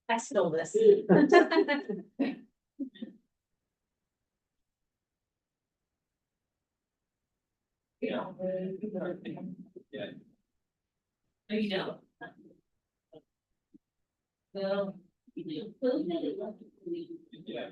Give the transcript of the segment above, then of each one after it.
I stole this. Yeah. No, you don't. Well, you do. Yeah.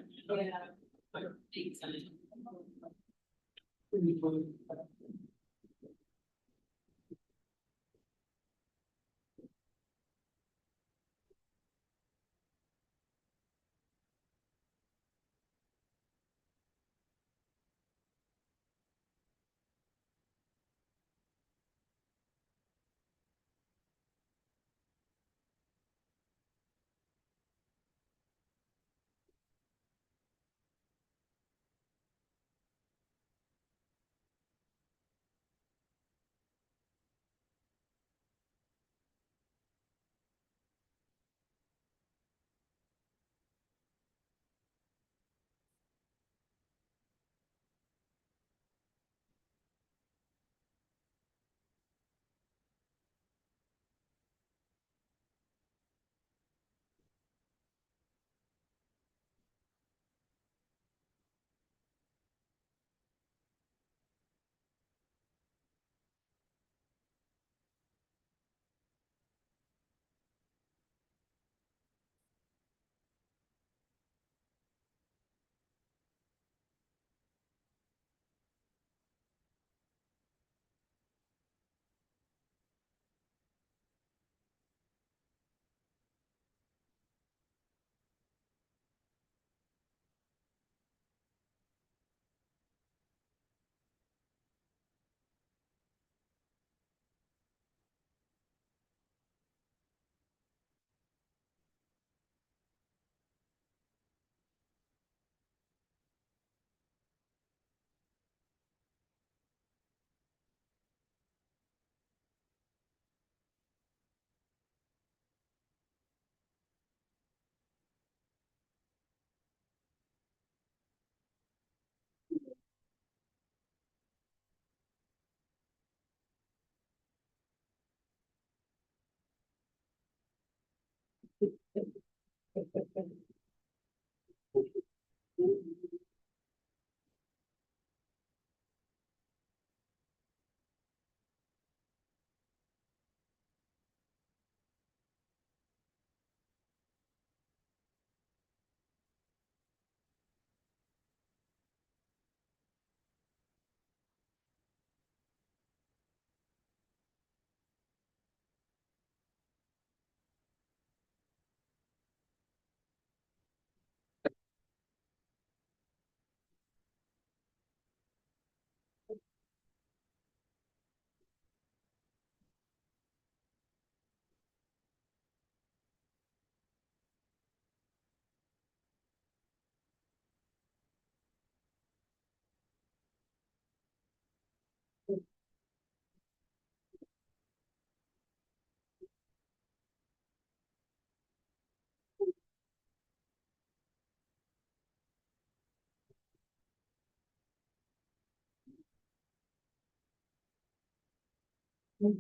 Got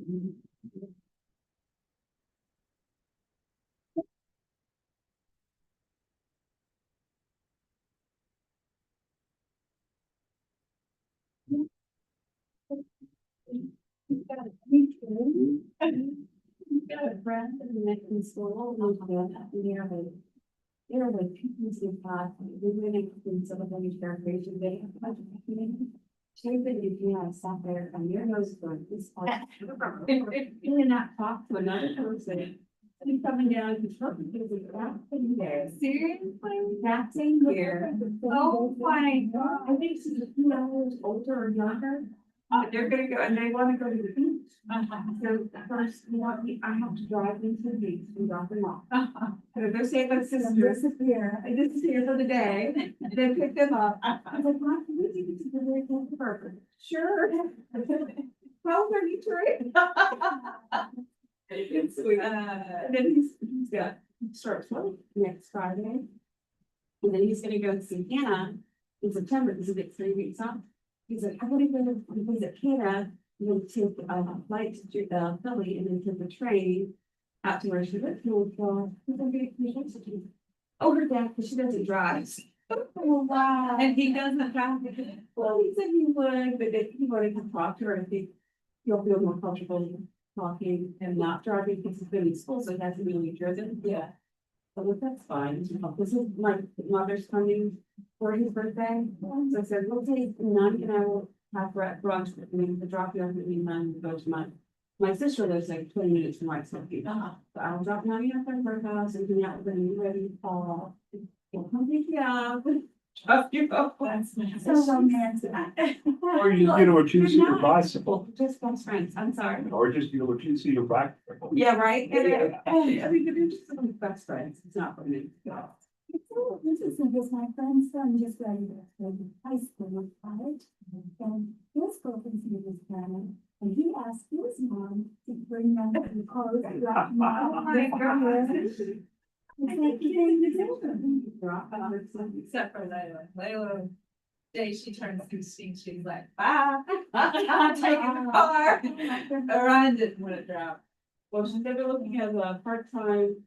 a friend in school, like pieces of pot, we went in some of the interrogation, they have a bunch of community. She said, if you have sat there and your nose is going, this part. You cannot talk to another person. And coming down to trouble because of that thing there. Seriously? That thing here. Oh my God. I think she's a few hours older or younger. But they're gonna go, and they wanna go to the beach. So first, I have to drive them to the beach and drop them off. So they're saying my sister disappear, I disappear for the day, they pick them up. I was like, Mom, can we take it to the very perfect? Sure. How old are you, Troy? It's sweet. And then he's got, starts next Friday. And then he's gonna go see Hannah in September, because he gets 3 weeks off. He's like, I want to go to visit Hannah, and then take a flight to Philly, and then take the train out to where she lives. Oh, her dad, because she doesn't drive. Oh, wow. And he doesn't drive. Well, he said he would, but if he wanted to talk to her, I think he'll feel more comfortable talking and not driving, because he's been in school, so he hasn't really driven. Yeah. But that's fine. This is my mother's coming for his birthday. So I said, we'll take Nani and I will have brunch with me to drop you off at Nani to go to my sister lives like 20 minutes from White Sophie. So I'll drop Nani off at her house and hang out with her and ready to fall. We'll come pick you up. Drop you off. So romantic. Or you get a two-seater bicycle, Just best friends. I'm sorry. or just get a two-seater bicycle. Yeah, right. I mean, they're just some best friends. It's not for me. So this is because my friend's son just graduated from high school with college, and his girlfriend's name is Hannah, and he asked his mom to bring them to the college. Oh my God. It's like the same decision. Except for Layla. Layla, day she turns 16, she's like, bye. I'm taking the car. Orion didn't want to drop. Well, she's never looking at a part-time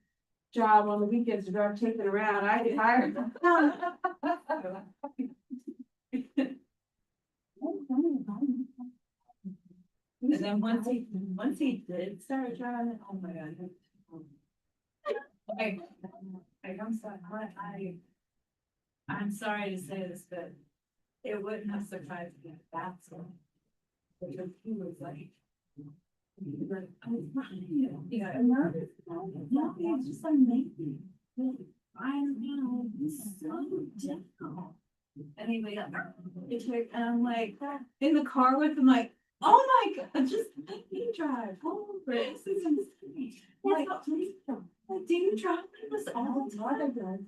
job on the weekends to drive taking around. I get hired. And then once he did start driving, oh my God. I'm sorry to say this, but it wouldn't have surprised me if that's one. Because he was like. Yeah, Nervous. No, it's just amazing. I know, it's so difficult. Anyway, and I'm like, in the car with him, like, oh my God, just let me drive. Oh, this is insane. Like, do you drive this all the time?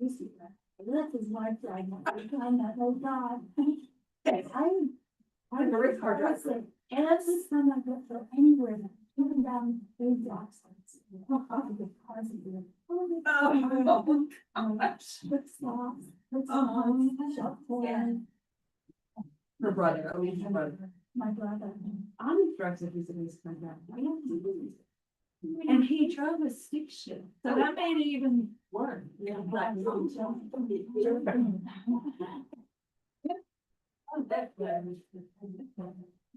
This is my friend. Oh God. I'm a race car driver. Every time I go for anywhere, even down big blocks. The cars are Oh, gosh. Let's stop. Shop for Her brother, I mean, her brother. my brother. I'm in drugs if he's a race car driver. I don't do this. And he drove a stick shift, so that made it even worse. Yeah, but.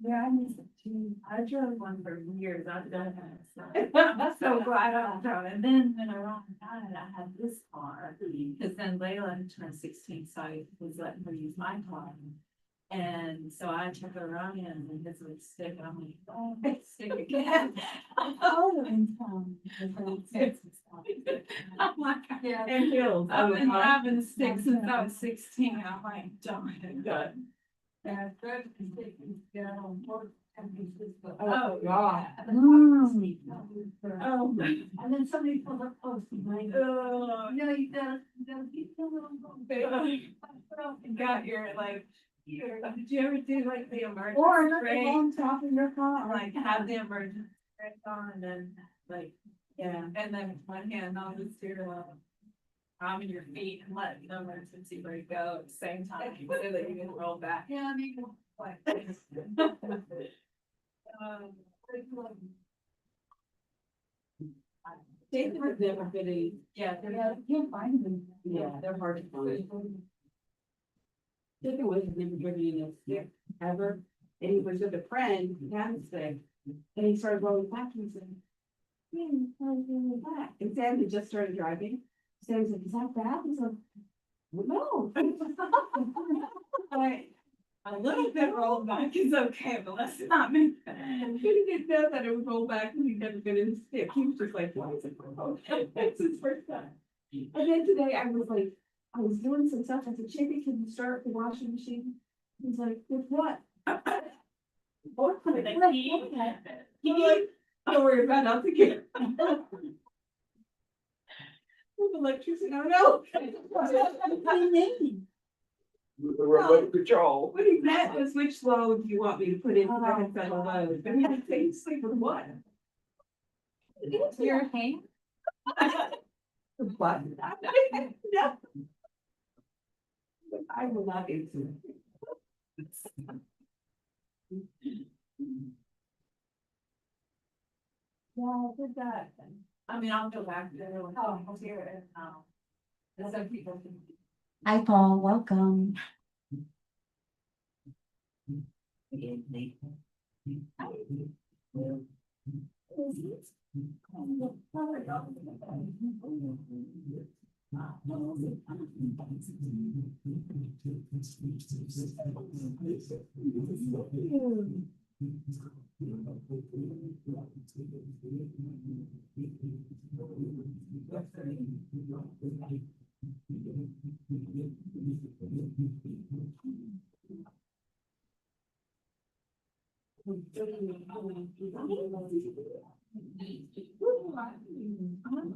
Yeah, I miss it too. I drove one for years, I've done that. So glad I don't drive. And then when I died, I had this car, because then Layla turned 16, so I was letting her use my car. And so I took her around and this was stick, and I'm like, oh, it's stick again. Oh, in town. I'm like, Yeah. and hills. I've been driving a stick since I was 16. I'm like, darn good. Yeah, good. Yeah, on board. Oh, God. Oh. And then somebody pulled up close behind. Oh. You gotta keep going. Got your like, did you ever do like the emergency Or not brake? on top of your car. Like have the emergency brake on and then like, yeah, and then one hand on the steering wheel. Calming your feet and letting the emergency brake go at the same time so that you can roll back. Yeah, I mean, Like. never been a, Yeah, Yeah, you can't find them. yeah, they're hard to find. Tippy was never driven in a stick ever, and he was with a friend, he had a stick, and he started rolling back and he said, "Yeah, how are you doing back?" And Sam had just started driving. Sam said, "Is that bad?" He's like, "No." I, a little bit rolled back is okay, but let's not make that. He didn't know that it would roll back and he'd never been in a stick. He was just like, "Why is it roll back?" It's his first time. And then today I was like, I was doing some stuff. I said, "Chippy, can you start the washing machine?" He's like, "With what?" What? With a key? Key? Don't worry about nothing. With electricity, I know. With the remote control. What he meant was, which load do you want me to put in? I had said a load. And he had to say, "Sleep with what?" Your hand? What? No. I will not answer. Yeah, I did that. I mean, I'll go back there. Oh, I'll hear it now. There's some people. Hi, Paul, welcome.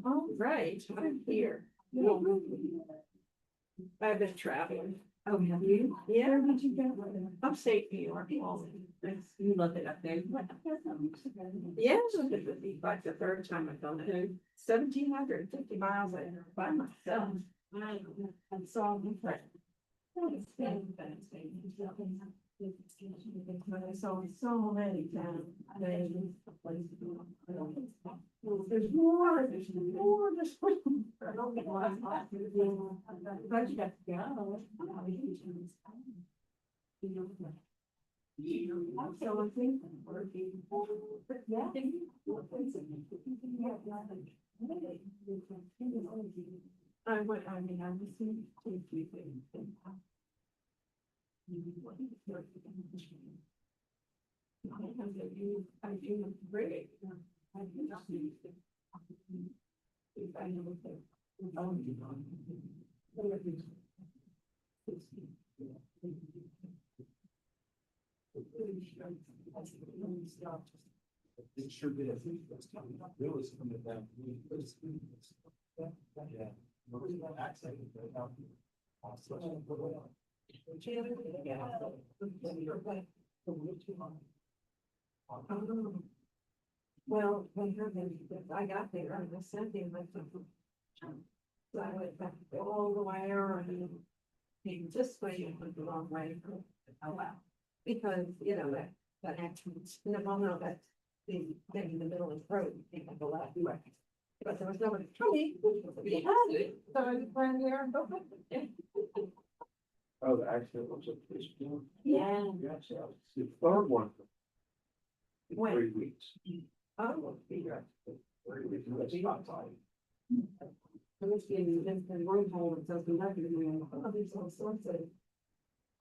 All right, I'm here. I've been traveling. Oh, have you? Yeah. Where did you go? Upstate New York. You love it up there. Yeah, it be like the third time I've done it. 1,750 miles by myself. I saw my friend. I saw so many towns. There's more, there's more. I don't get why. But you have to go. So I think working. Yeah. I went, I mean, I was in two, three things. I do great. I do not need to. If I know that. It sure did. Really something that. Yeah. Well, when I got there, I was sending my stuff. So I went back all the way around and came this way and went the wrong way. Oh, wow. Because, you know, that entrance, no, that the thing in the middle of the road, you can't go left way. But there was nobody coming. So I just ran there and go. Oh, actually, it was a fish. Yeah. Yes, yeah, it's the third one. In When? 3 weeks. I will be right. 3 weeks, that's not time. I was getting this room hold and something like that. Oh, there's all sorts of.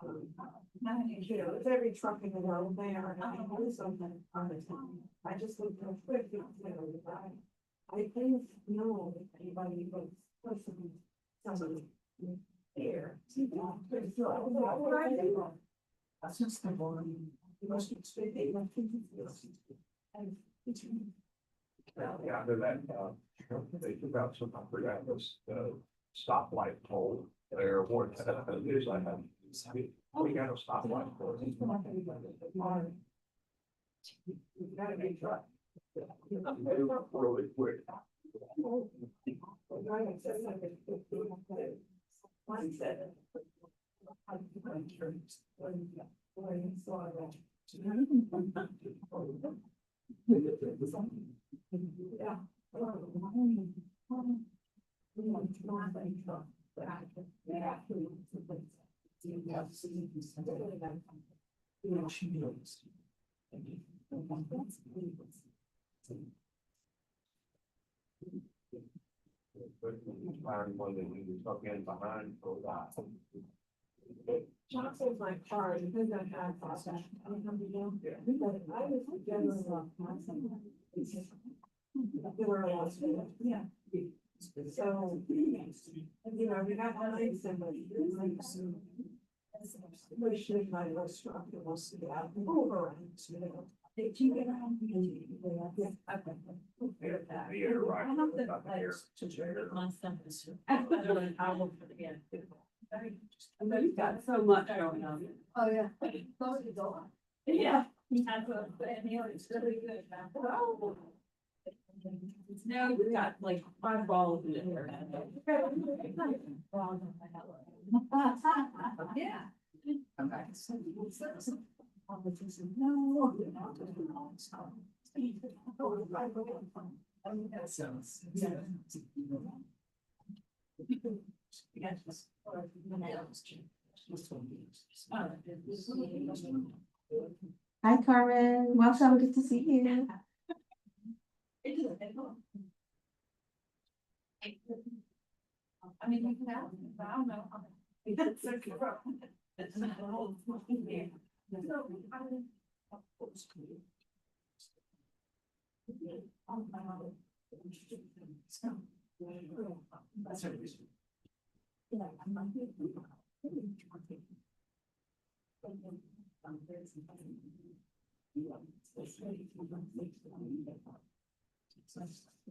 You know, it's every truck in the world there, and I do something on the time. I just looked real quick, you know, I think, no, if anybody was listening, somebody here. That's just the one. You must expect it. Well, yeah, under that, they took out some, I forgot this, stoplight pole there, or, there's like, we got a stoplight pole. Gotta be truck. Really quick. Yeah. One that we were talking behind for a while. Johnson's my car, and then I had. I was generally off. Yeah. So, you know, we got highlights and we should my restaurant, it was out over. Did you get around? Yeah, okay. You're right. I have to like my stuff is. I don't know how to put it in. And then you've got so much going on. Oh, yeah. Close the door. Yeah. He has a, and he was really good. Now you've got like 5 balls in there. Yeah. Hi Carmen, welcome, good to see you. I mean, you can have, but I don't know. It's okay. It's not a whole thing there.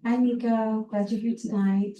Hi Nico, glad you're here tonight.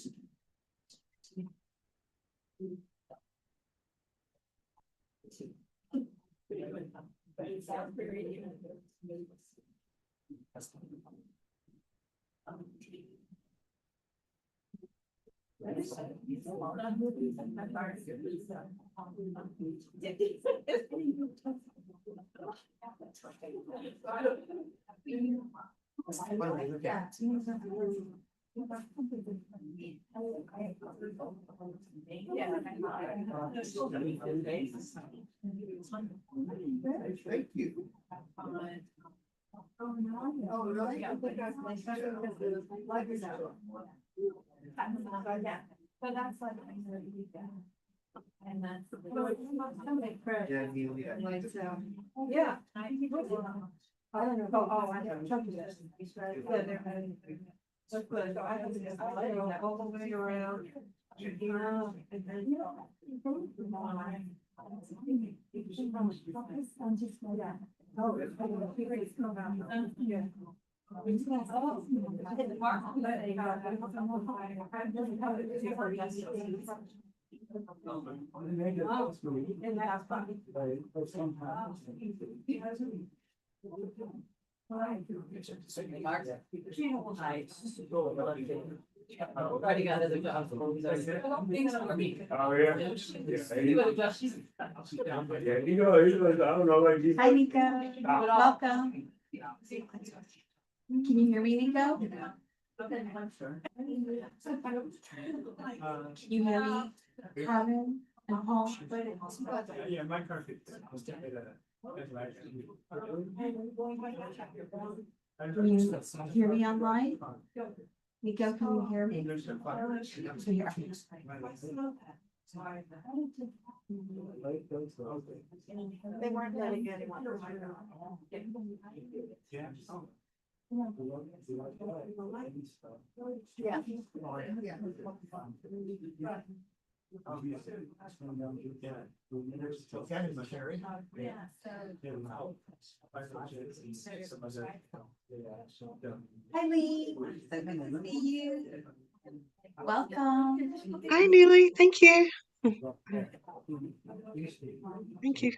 Thank you. Oh, really? Yeah. But that's like. And that's. Yeah. I don't know. Oh, I know. Chuck is. Yeah, they're having. So good. So I have to just go all the way around. And then. I'm just like that. Oh, it's yeah. Writing out other jobs. Oh, yeah. Yeah, you know, I don't know, like. Hi Nico, welcome. Can you hear me, Nico? Can you hear me, Carmen and Paul? Yeah, my car. Can you hear me online? Nico, can you hear me? They weren't letting anyone. Yeah. Hi Lee, so good to see you. Welcome. Hi, Neely. Thank you. Thank you.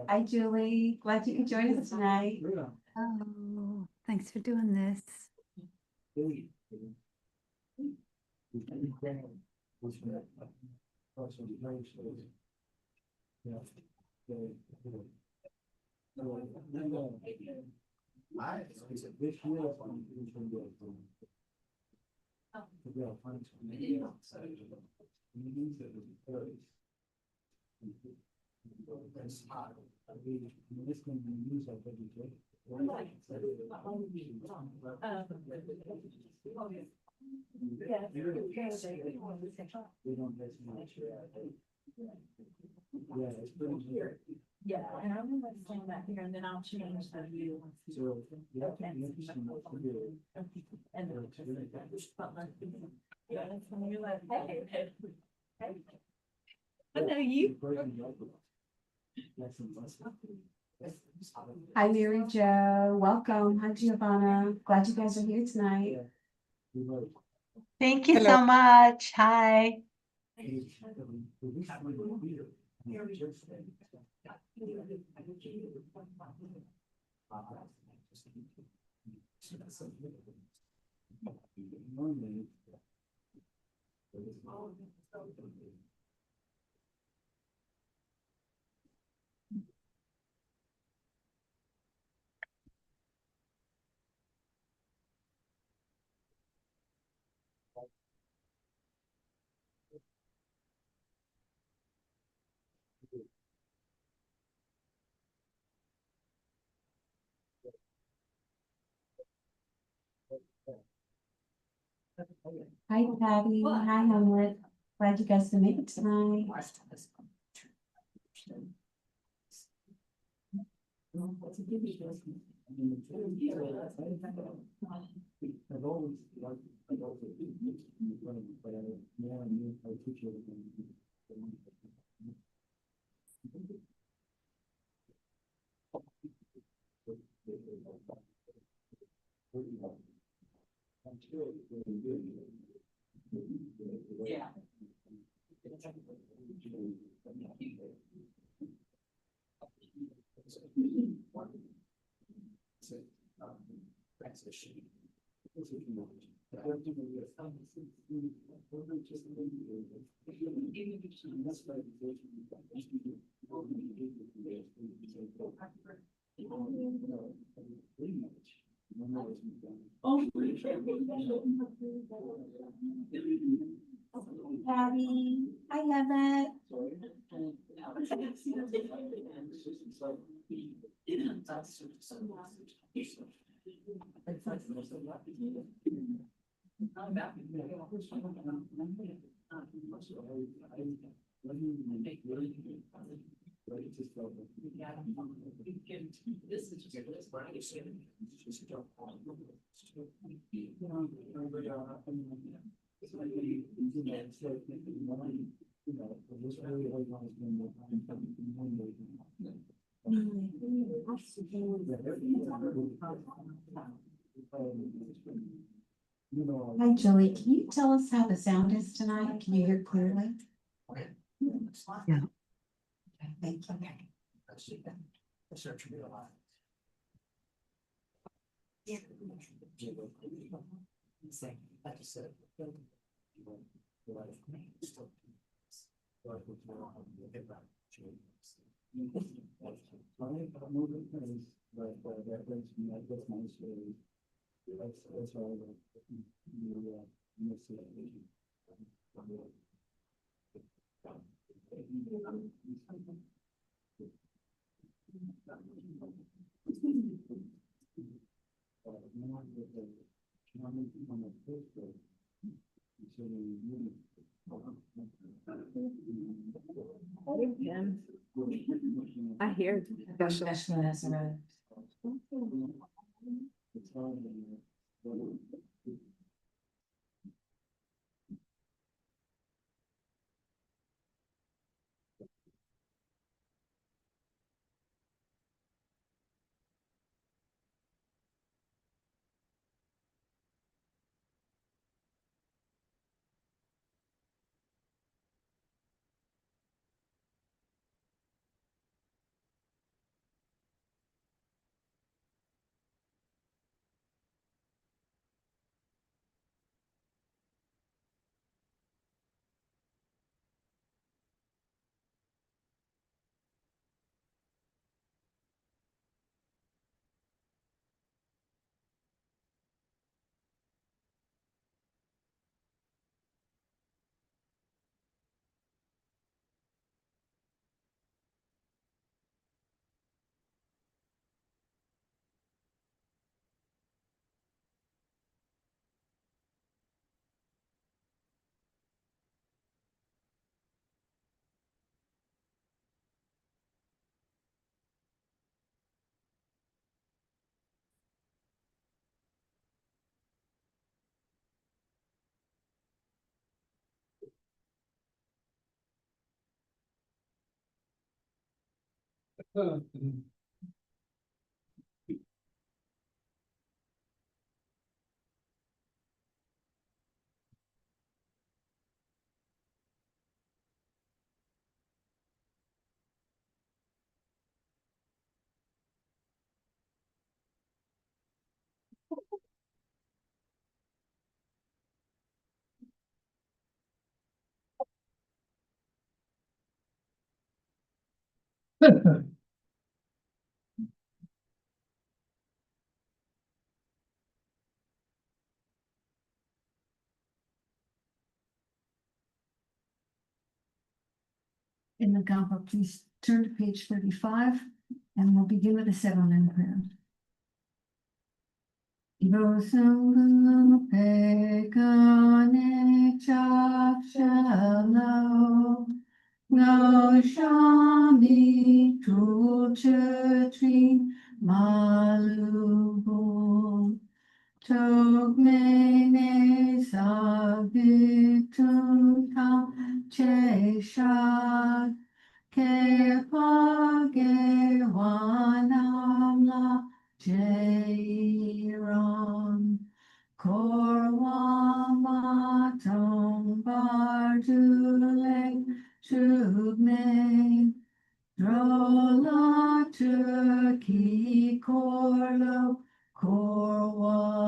Hi Julie, glad you could join us tonight. Oh, Thanks for doing this. Yeah, and I'm gonna explain that here, and then I'll change the view. And yeah, that's when you're like, hey. I know you. Hi, Mary Jo. Welcome. Hi, Giovanna. Glad you guys are here tonight. Thank you so much. Hi. Hi, Patty. Hi, Hamlet. Glad you guys can make it tonight. Yeah. Patty. Hi, Evan. This is just. Hi, Julie. Can you tell us how the sound is tonight? Can you hear clearly? Yeah. Okay, thank you. I hear Geshe. In the Gampa, please turn to page 35, and we'll begin with the 7 prayer. Yosungu pekane chakshalo, no shami truchetri malubo, togmene sabitum tam cheshad, kepage wanamla Jairam Korwamatam Bardule Shubne Drola Turki Korlo Korwadam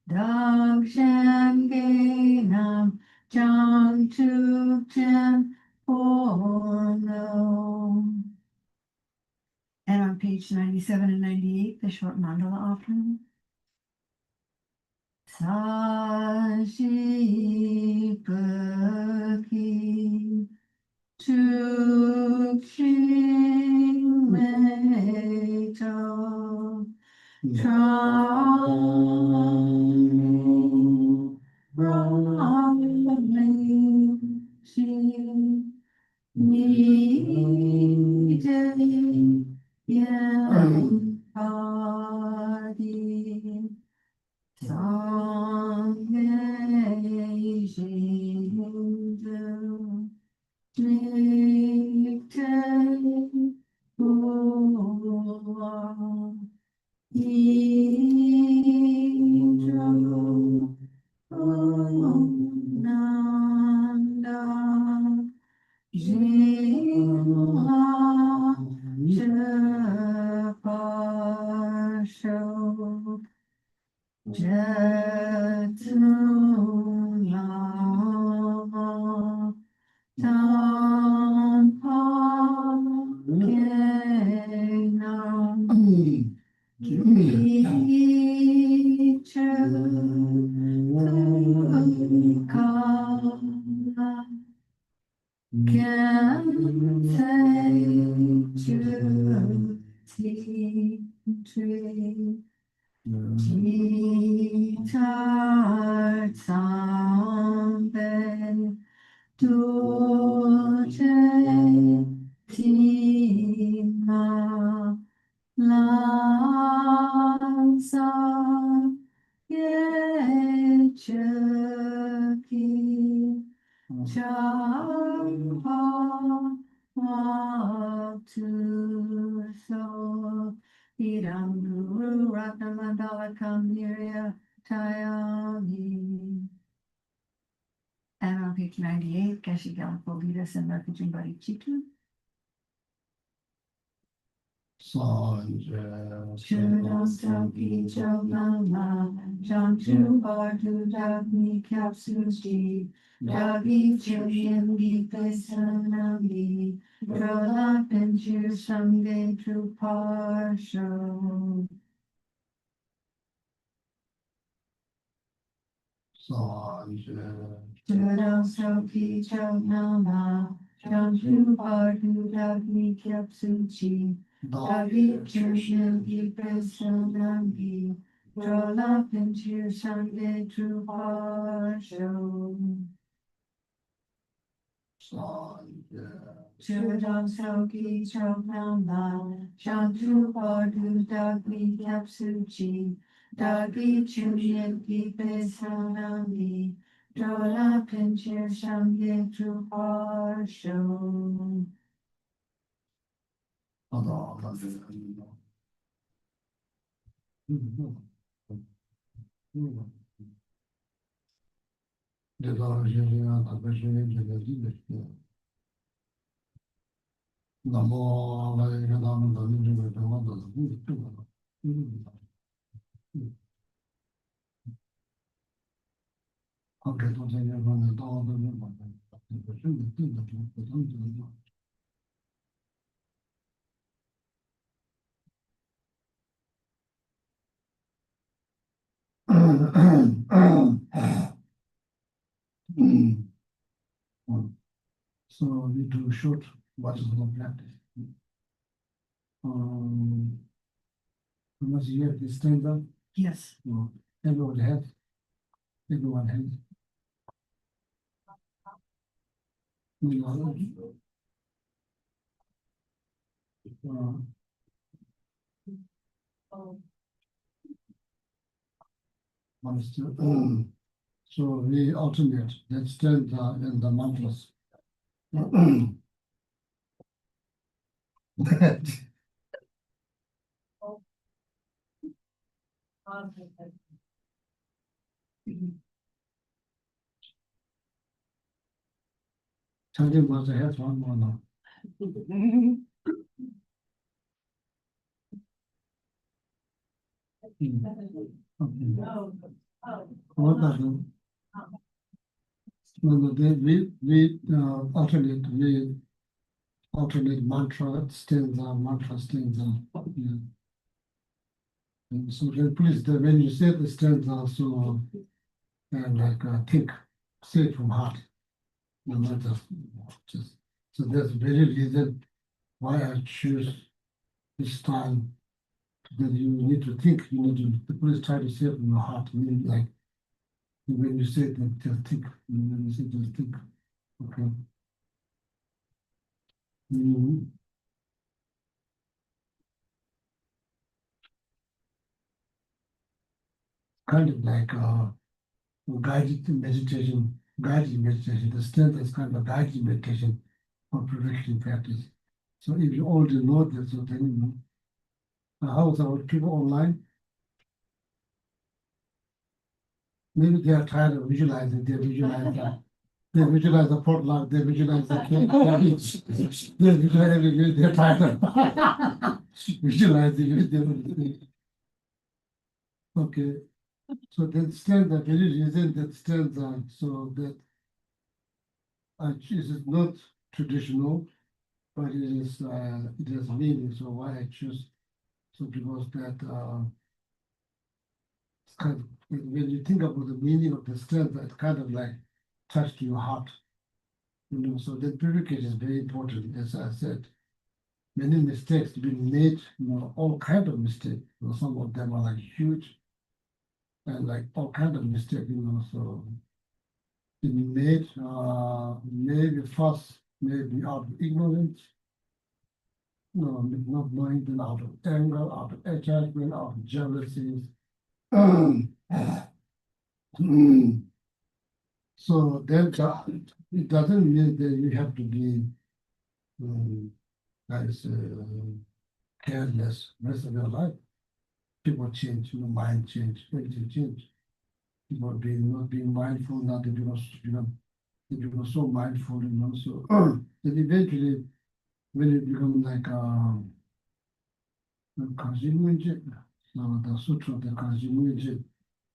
Dagshan Gainam Jang Tukchen Porno. And on page 97 and 98, the short mandala offering. Sajipaki Chukshing Meto Trami Brahmi Shi Nidhi Yam Adi Sangye Shindu Nikte Uwa Idro Nanda Jila Japasho Jatulama Tampa Kenam Kicha Tukala Can say tree Jitar Samben Duje Tima Lansa Yechaki Java Watu So Idam Guru Ratnamandala Kamiriya Tayami. And on page 98, Geshe, Gelek will lead us in Merkajim Bari Chitu. Chudam Sampi Choknama, Janchu Bardu Dagni Kapsuji, Dagi Chilyan Gipesanami, Drola Pinchir Sange Truparsho. Chudam Sampi Choknama, Janchu Bardu Dagni Kapsuji, Dagi Chilyan Gipesanami, Drola Pinchir Sange Truparsho. Chudam Sauki Choknama, Jantu Bardu Dagni Kapsuchi, Dagi Chulyan Gipesanami, Dola Pinchir Shangye Truparsho. So we do short watches of practice. Unless you have this stand up, Yes. everyone has. Everyone has. So we alternate that stanza and the mantras. Chanting was a has one more now. What are the? No, we alternate mantra stanza. Yeah. And so then please, when you say the stanza, so and think, say it from heart. No, not just so that's the very reason why I choose this time. That you need to think, you need to please try to say it from your heart. I mean, like when you say it, just think. When you say just think. Okay. Mm. Kind of like guided meditation. The strength is kind of guided meditation for perfection practice. So if you already know that, so then you know. How's our people online? Maybe they are tired of visualizing. They visualize the potluck. They visualize the cake. They visualize everything. They're tired of visualizing. Okay. So that stands the very reason that stands so that I choose is not traditional, but it has meaning. So why I choose so because that it's kind of, when you think about the meaning of the strength, it kind of like touched your heart. So that purification is very important. As I said, many mistakes been made, all kind of mistakes. Some of them are like huge and like all kind of mistakes, so been made, maybe first, maybe out of ignorance, not knowing, then out of anger, out of attachment, out of jealousy. So then it doesn't mean that you have to be as careless rest of your life. People change, mind change, everything change. People not being mindful, now they become so mindful, so that eventually when you become like Kanjimuji, so the sutra, the Kanjimuji,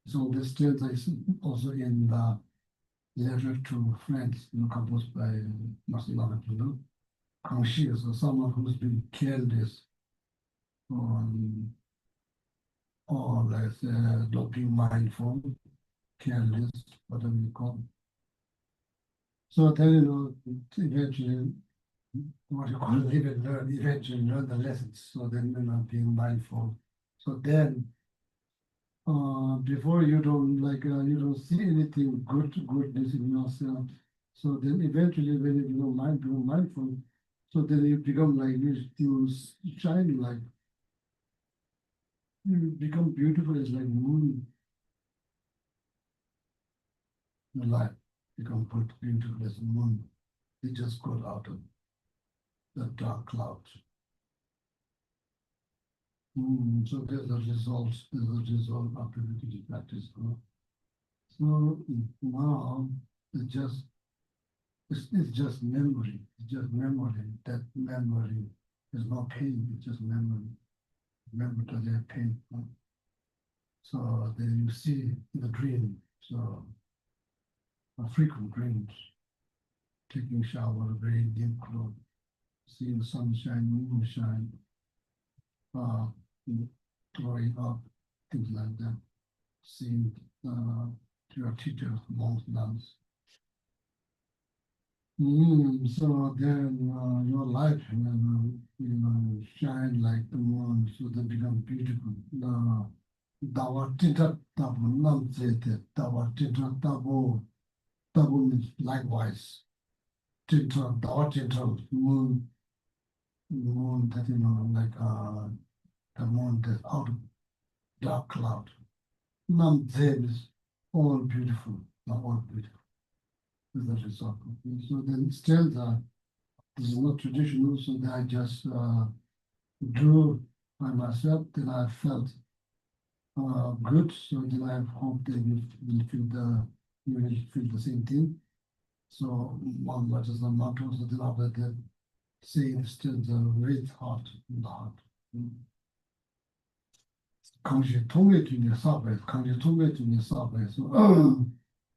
so the state is also in the letter to friends, composed by Master Nagarjuna. Kanshi is someone who's been careless or like not being mindful, careless, whatever you call it. So then, eventually, what you call eventually learn the lessons. So then, being mindful. So then, before you don't you don't see anything goodness in yourself. So then eventually when you become mindful, so then you become like you shine like you become beautiful as like moon. The light become beautiful as moon. It just got out of the dark clouds. So there's a result after the practice. So now it's just memory. It's just memory. That memory is not pain. It's just memory. Remember that they have pain. So then you see the dream. So frequent dreams, taking shower, very deep clothes, seeing sunshine, moonshine, uh, growing up, things like that. Seeing your teachers, monks, nuns. So then your life, shine like the moon, so they become beautiful. Dawa tinta tabu nam zete, dawa tinta tabu, tabu means likewise. Tinta, dawa tinta, moon that like the moon that's out of dark cloud. Nam zete is all beautiful, not all beautiful. Is the result. So then stanza is not traditional, so that I just drew by myself, then I felt good, so then I hope they will feel the same thing. So one letter is the motto, so then after that, saying stanza with heart in the heart. 강시 통해 중에 사배, 강시 통해 중에 사배.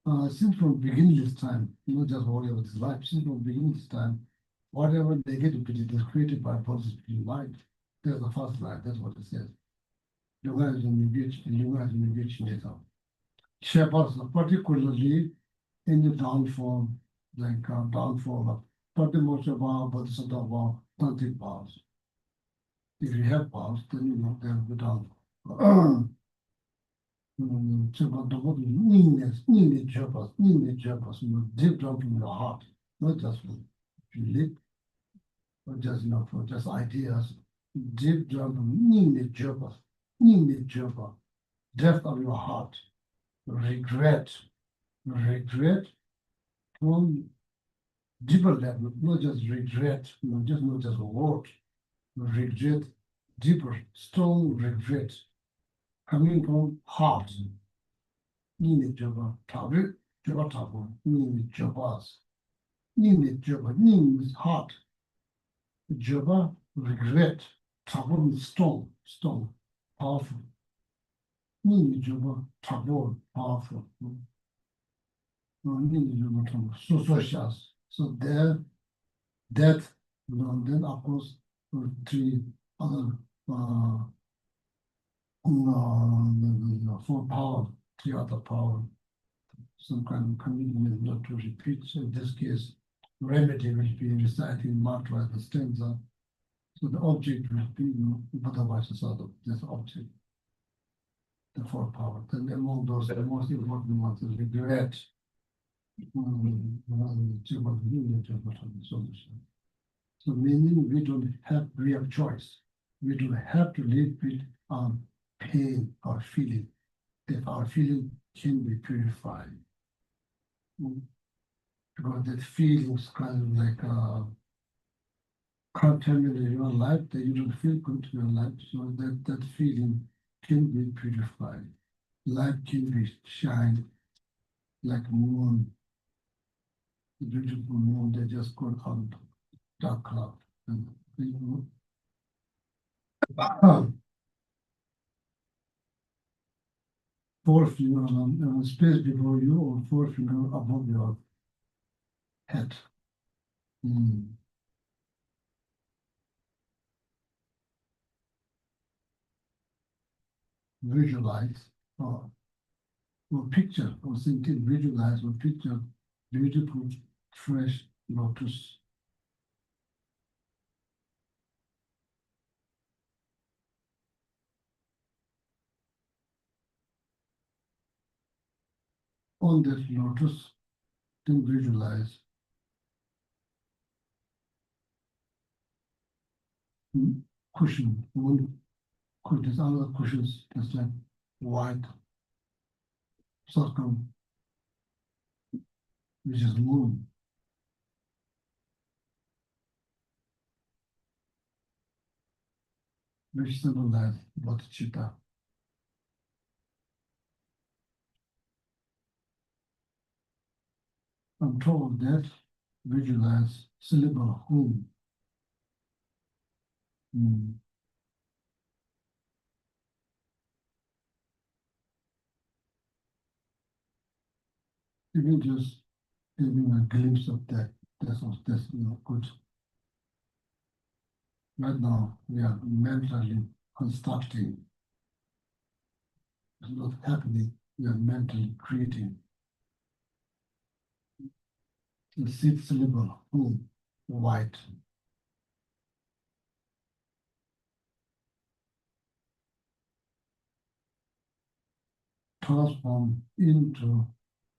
So since from beginning this time, just worry about this life, since from beginning this time, whatever negativity is created by positive light, there's the first light, that's what it says. You guys engage in it. Shepherds, particularly in the downfall, like downfall of Patimoshava, Bodhisattva, tantric powers. If you have powers, then there will be downfall. 제가 너무 님의 job, deep down from your heart, not just from belief, or just for just ideas, deep down from 님의 job, depth of your heart, regret from deeper level, not just regret, not just a word, regret, deeper, strong regret. Coming from heart, Nini Java, Tabi, Java Tabu, Nini Javas, Nini Java, Nini is heart, Java, regret, Tabu is strong, powerful. Nini Java, Tabu, powerful. Nini Java, Tabu, so there, that, then of course, three other, for power, three other power, some kind of commitment not to repeat. So in this case, remedy will be reciting mantra as the stanza. So the object will be, otherwise it's out of this object, the four power. Then among those, the most important ones is regret. So meaning we have choice. We don't have to live with pain or feeling. If our feeling can be purified. Because that feeling is kind of like contaminated your life, that you don't feel good to your life. So that feeling can be purified. Life can be shine like moon. The beautiful moon that just got out of dark cloud. And, four finger space before you or four finger above your head. Visualize or picture or thinking, visualize or picture beautiful, fresh lotus. On that lotus, then visualize cushion, one there's other cushions that's like white circle, which is moon. which symbolize bodhicitta. On top of that, visualize syllable home. Even just giving a glimpse of that, that's good. Right now, we are mentally constructing. It's not happening, we are mentally creating. The sixth syllable, home, white. Transform into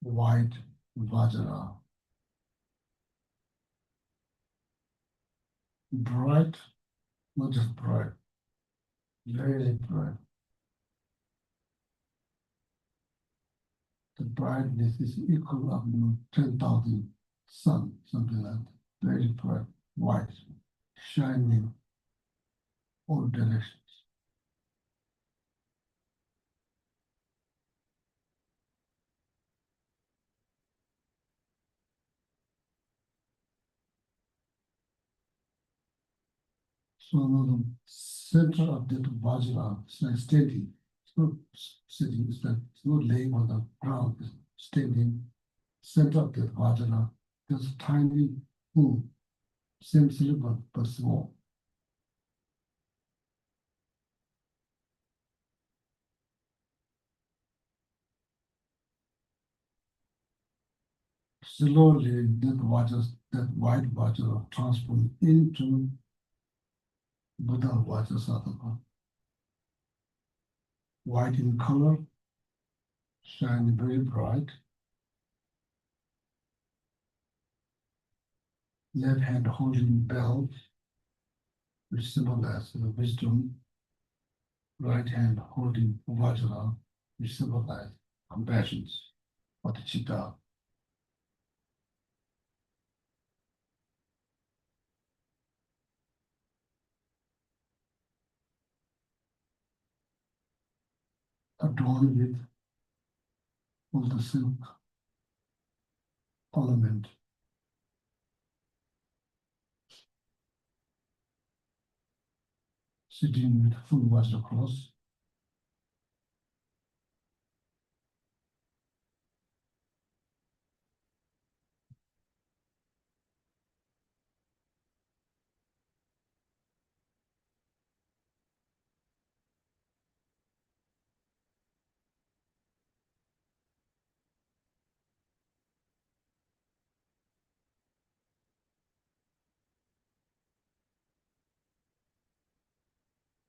white Vajra. Bright, not just bright, very bright. The brightness is equal of 10,000 sun, something like that. Very bright, white, shining all directions. So now the center of that Vajra is like steady. It's not sitting, it's not laying on the ground, it's standing. Center of that Vajra, there's a tiny moon, same syllable but small. Slowly that white Vajra transforms into Buddha Vajrasattva. White in color, shining very bright. Left hand holding bell, which symbolizes wisdom. Right hand holding Vajra, which symbolizes compassion, bodhicitta. Adorned with all the silk ornament. Sitting with full Vajra cross.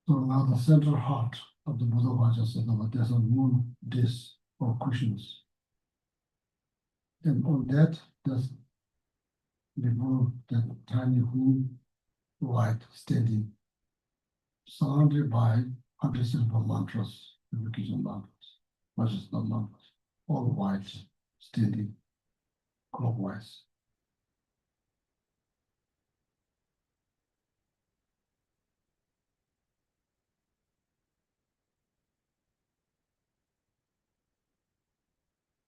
So now the central heart of the Buddha Vajrasattva, there's a moon disc or cushions. And on that, there's before that tiny moon light standing, surrounded by 100 syllable mantras, invocation mantras, Vajrasattva mantras, all white, standing clockwise.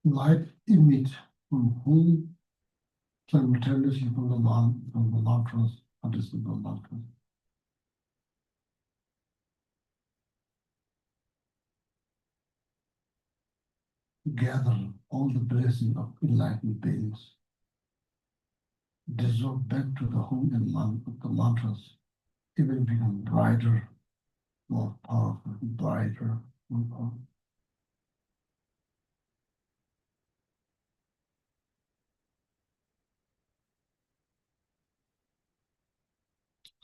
Light emit from whom simultaneously from the mantras, 100 syllable mantras. Gather all the blessing of enlightened beings. Dissolve back to the home and of the mantras, even become brighter, more powerful, brighter, more powerful.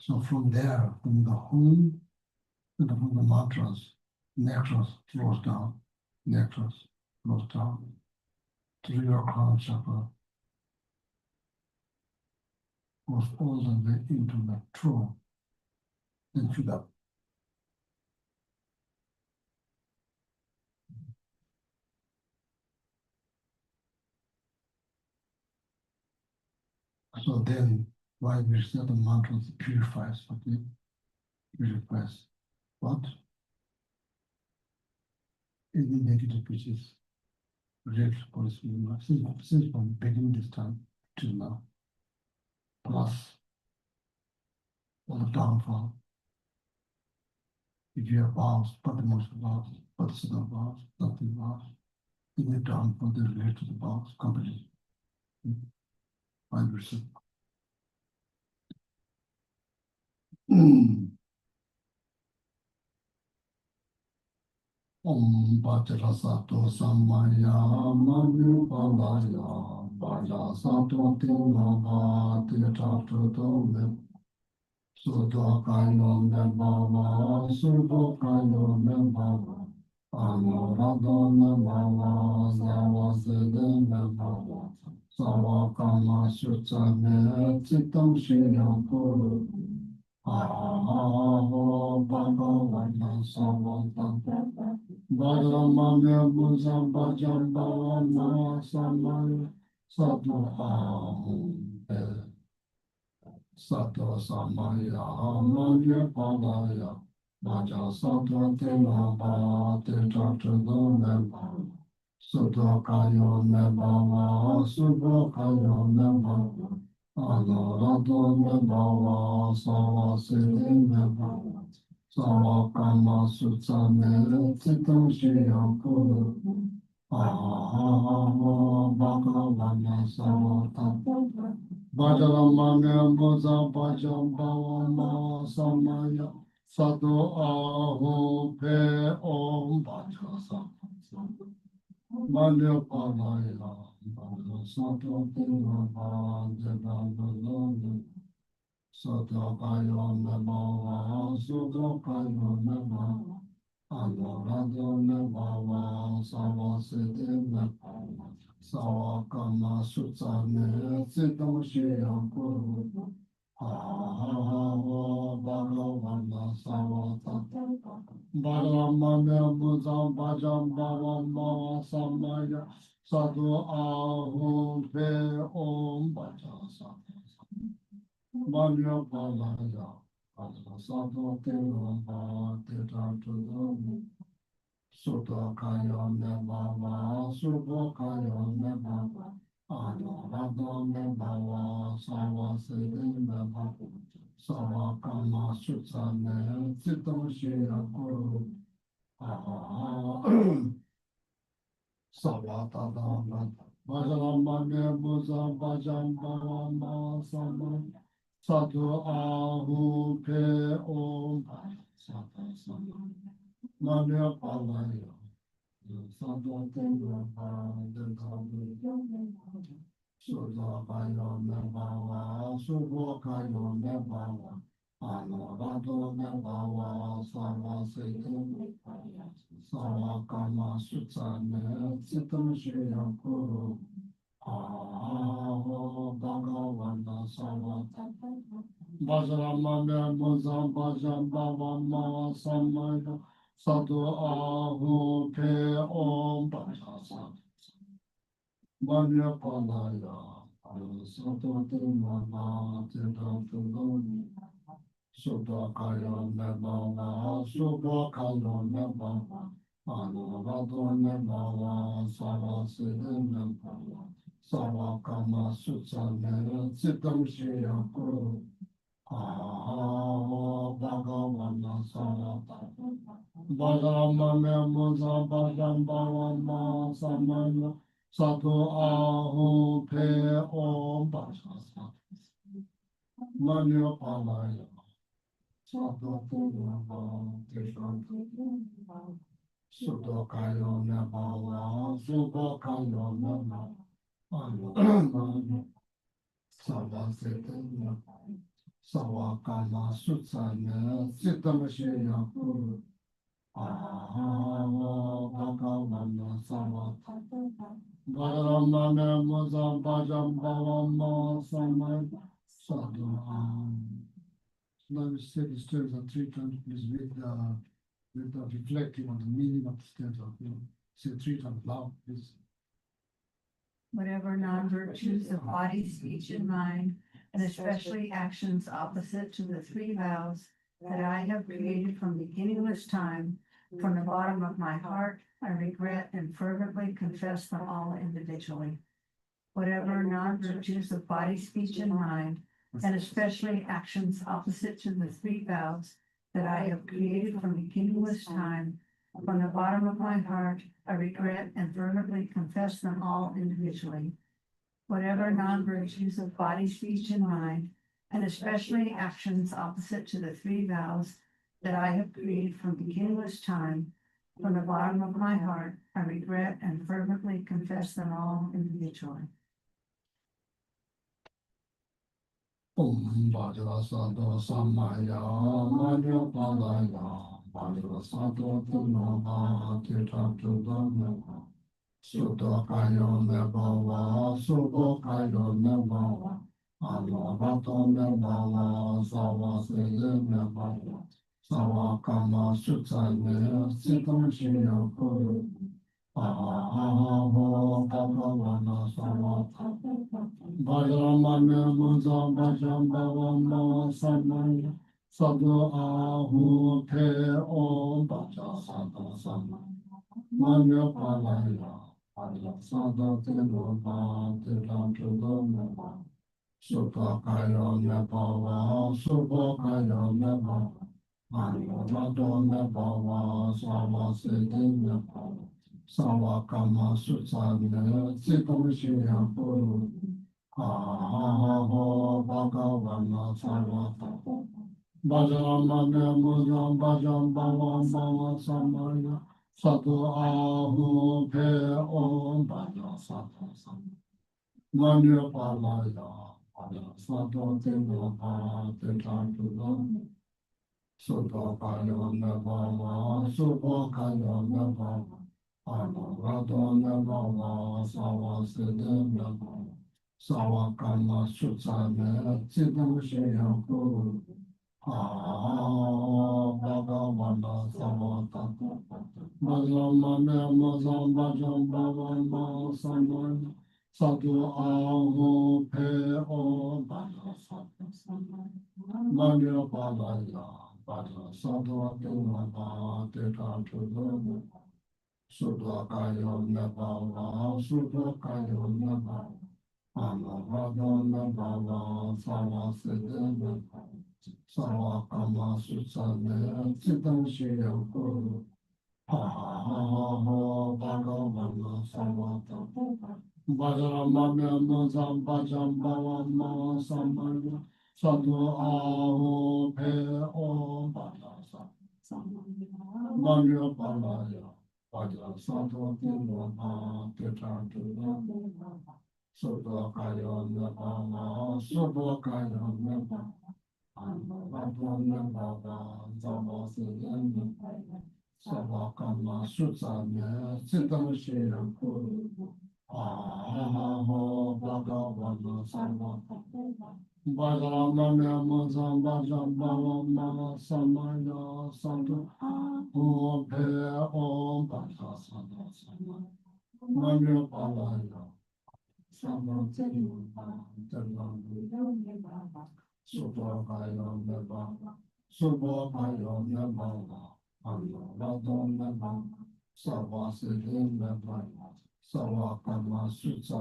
So from there, from the home and from the mantras, nectar flows down, nectar flows down to your crown chakra, goes all the way into the throat and fill up. So then, why we say the mantras purifies, okay? Purifies What? Is the negative which is red corresponding since from beginning this time till now. Plus all the downfall. If you have bars, bottommost bars, partial bars, nothing bars, in the downfall they relate to the bars completely. 5%. Om Bhajra Sato Samaya Manu Palaya Bhaja Sato Tina Tirtha Tome Sudo Kayo Nebava Sudo Kayo Nebava Anorado Nebava Zava Sede Nebava Sava Kama Shuchane Chitam Shriya Kuru Aho Bhagavana Savata Bharamanya Bhujam Bhajam Bhavama Samaya Sadhu Aham Sato Samaya Manya Palaya Bhaja Sato Tina Bhate Tato Nema Sudho Kayo Nebhava Sudho Kayo Nebhava Anorado Nebhava Sava Siddhi Nebhava Sava Kama Sutsame Chitam Shriya Kuru Aho Bhagavana Savata Bhajaramanya Bhuja Bhajam Bhavama Samaya Sadhu Aho Pe Om Bhaja Manya Palaya Bhaja Sadhu Tina Bhaja Bhaja Sadhu Kayo Nebhava Sudho Kayo Nebhava Anorado Nebhava Sava Siddhi Nebhava Sava Kama Sutsame Siddham Shriya Kuru Aho Bhagavana Savata Bharamanya Bhujam Bhajam Bhavama Samaya Sadhu Aho Pe Om Bhaja Manya Palaya Sadhu Tina Bhate Tato Sudha Kaya Nebhava Subha Kaya Nebhava Anorado Nebhava Sava Siddhi Nebhava Sava Kama Sutsame Chitam Shriya Kuru Savatadana Bhajaramanya Bhuja Bhajam Bhavama Samaya Sadhu Ahu Pe Om Manya Palaya Sadhu Tina Bhate Sudha Kaya Nebhava Subha Kaya Nebhava Anorado Nebhava Sava Siddhi Sava Kama Sutsame Chitam Shriya Kuru Aho Bhagavana Savata Bhajaramanya Bhujam Bhajam Bhavama Samaya Sadhu Aho Pe Om Bhaja Manya Palaya Sadhu Tina Bhate Tato Sudha Kaya Nebhava Subha Kaya Nebhava Anorado Nebhava Sava Siddhi Nebhava Sava Kama Sutsame Chitam Shriya Kuru Aho Bhagavana Savata Bharamanya Bhuja Bhajam Bhavama Samaya Sadhu Aho Pe Om Bhaja Manya Palaya Sadhu Tina Bhate Sudha Kaya Nebhava Subha Kaya Nebhava Anorado Sava Siddhi Nebhava Sava Kama Sutsame Chitam Shriya Kuru Aho Bhagavana Savata Bharamanya Bhuja Bhajam Bhavama Samaya Sadhu Now we say the stanza 3 times, please, with reflecting on the meaning of the stanza. Say 3 times loud, please. Whatever non-virtues of body, speech, and mind, and especially actions opposite to the 3 vows, that I have created from beginningless time, from the bottom of my heart, I regret and fervently confess them all individually. Whatever non-virtues of body, speech, and mind, and especially actions opposite to the three vows that I have created from beginningless time, from the bottom of my heart, I regret and fervently confess them all individually. Whatever non-virtues of body, speech, and mind, and especially actions opposite to the three vows that I have created from beginningless time, from the bottom of my heart, I regret and fervently confess them all individually. Om Bhajra Sadhu Samaya Madhya Padaya Bhajra Sadhu Tunama Tita Tudamya Sutta Kayo Nebhava Sutta Kayo Nebhava Anavato Nebhava Sava Sede Nebhava Sava Kama Sutta Sitam Shriya Kuru Ahavo Bhagavana Samata Bhajramanya Muza Bhajambhavama Samaya Sadhu Ahu Te Om Bhaja Sadhu Samaya Manya Palaya Bhaja Sadhu Tinova Titam Tudamava Sutta Kaya Nebhava Sutta Kaya Nebhava Anurado Nebhava Sava Siddhi Nebhava Sava Kama Sutta Sitam Shriya Kuru Ahavo Bhagavana Samata Bhajramanya Mudam Bhajam Bhavam Bhava Samaya Sadhu Ahu Pe Om Bhaja Sadhu Samaya Manya Palaya Bhaja Sadhu Tinova Tita Tudam Sutta Kaya Nebhava Sutta Kaya Nebhava Anurado Nebhava Sava Siddhi Nebhava Sava Kama Sutta Siddham Shriya Kuru Bhagavana Samata Bhajramanya Muzam Bhajam Bhavama Samaya Sadhu Ahu Pe Om Bhaja Sadhu Samaya Manya Palaya Bhaja Sadhu Tinava Tita Tudamava Sutta Kaya Nebhava Sutta Kaya Nebhava Anavado Nebhava Sava Siddhi Nebhava Sava Kama Sutta Siddham Shriya Kuru Ahavo Bhagavana Samata Bhajramanya Muzam Bhajam Bhavama Samaya Sadhu Ahu Pe Om Bhaja Sadhu Manya Palaya Bhaja Sadhu Tinova Tita Tudamava Sutta Kaya Nebhava Sutta Kaya Nebhava Anurado Nebhava Sava Siddhi Nebhava Sava Kama Sutta Siddham Shriya Kuru Ahavo Bhagavana Samata Bhajramanya Muzam Bhajam Bhavama Samaya Sadhu Ahu Pe Om Bhaja Sadhu Samaya Manya Palaya Sadhu Tinova Tita Tudamava Sutta Kaya Nebhava Sutta Kaya Nebhava Anurado Nebhava Sava Siddhi Nebhava Sava Kama Sutta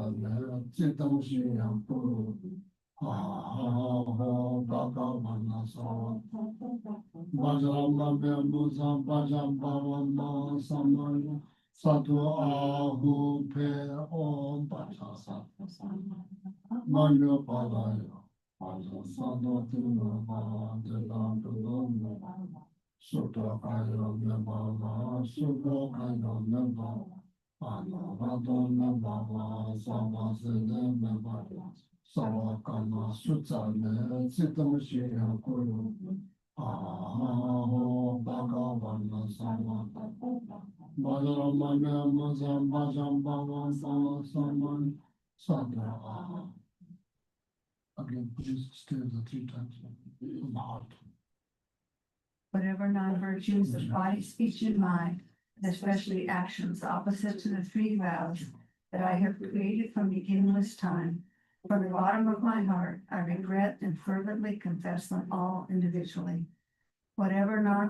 Siddham Shriya Kuru Ahavo Bhagavana Samata Bhajramanya Muzam Bhajam Bhavama Samaya Sadhu Ahu Pe Om Bhaja Sadhu Samaya Manya Palaya Bhaja Sadhu Tinova Tita Tudamava Sutta Kaya Nebhava Sutta Kaya Nebhava Anurado Nebhava Sava Siddhi Nebhava Sava Kama Sutta Siddham Shriya Kuru Ahavo Bhagavana Samata Bhajramanya Muzam Bhajam Bhavama Samaya Sadhu. Again, please stay the three times in the heart. Whatever non-virtues of body, speech, and mind, and especially actions opposite to the three vows that I have created from beginningless time, from the bottom of my heart, I regret and fervently confess them all individually.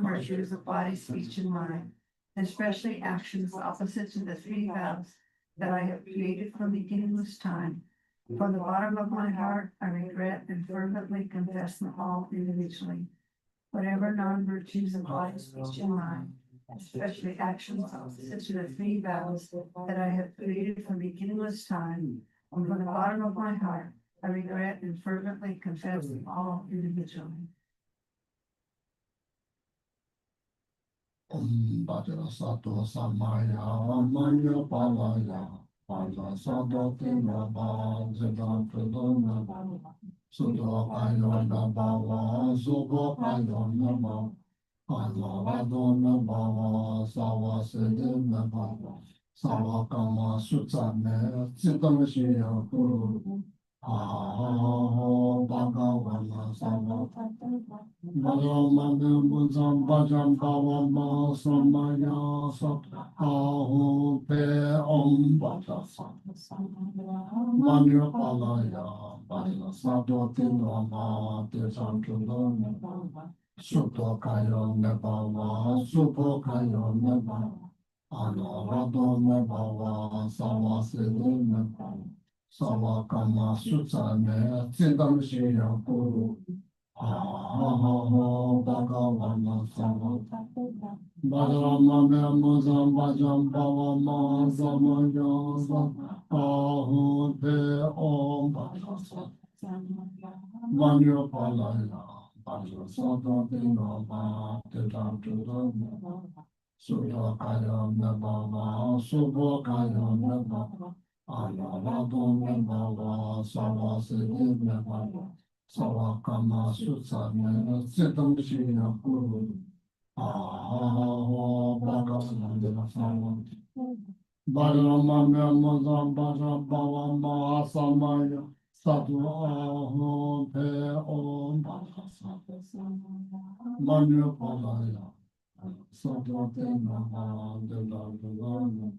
non-virtues of body, speech, and mind, and especially actions opposite to the three vows that I have created from beginningless time. From the bottom of my heart, I regret and fervently confess them all individually. Whatever non-virtues of body, speech, and mind, especially actions opposite to the three vows that I have created from beginningless time, and from the bottom of my heart, I regret and fervently confess them all individually. Bhajra Sato Samaya Manya Palaya Bhajra Sato Tina Bhajra Pradona Sudo Kayona Bhava Sugo Kayona Bhava Adona Bhava Sava Sedina Bhava Sava Kama Sutsame Sitam Shriya Guru Bhagavana Sava Bhagavana Muzam Bhajam Bhavama Samaya Sat Aho Pe Om Bhaja Manya Palaya Bhaja Sato Tinama Tisantulona Suto Kayo Nebhava Supo Kayo Nebhava Anavado Nebhava Sava Siddhi Nebhava Sava Kama Sutsane Siddham Shriya Guru Bhagavana Sava Bhajama Muzam Bhajam Bhavama Samaya Aho Pe Om Bhaja Manya Palaya Bhaja Sada Dinama Titam Tudam Sudha Kaya Nebhava Subha Kaya Nebhava Anavado Nebhava Sava Siddhi Nebhava Sava Kama Sutsane Siddham Shriya Guru Bhagavana Sava Bhajama Muzam Bhajam Bhavama Samaya Satu Aho Pe Om Bhaja Manya Palaya Sudha Dinama Titam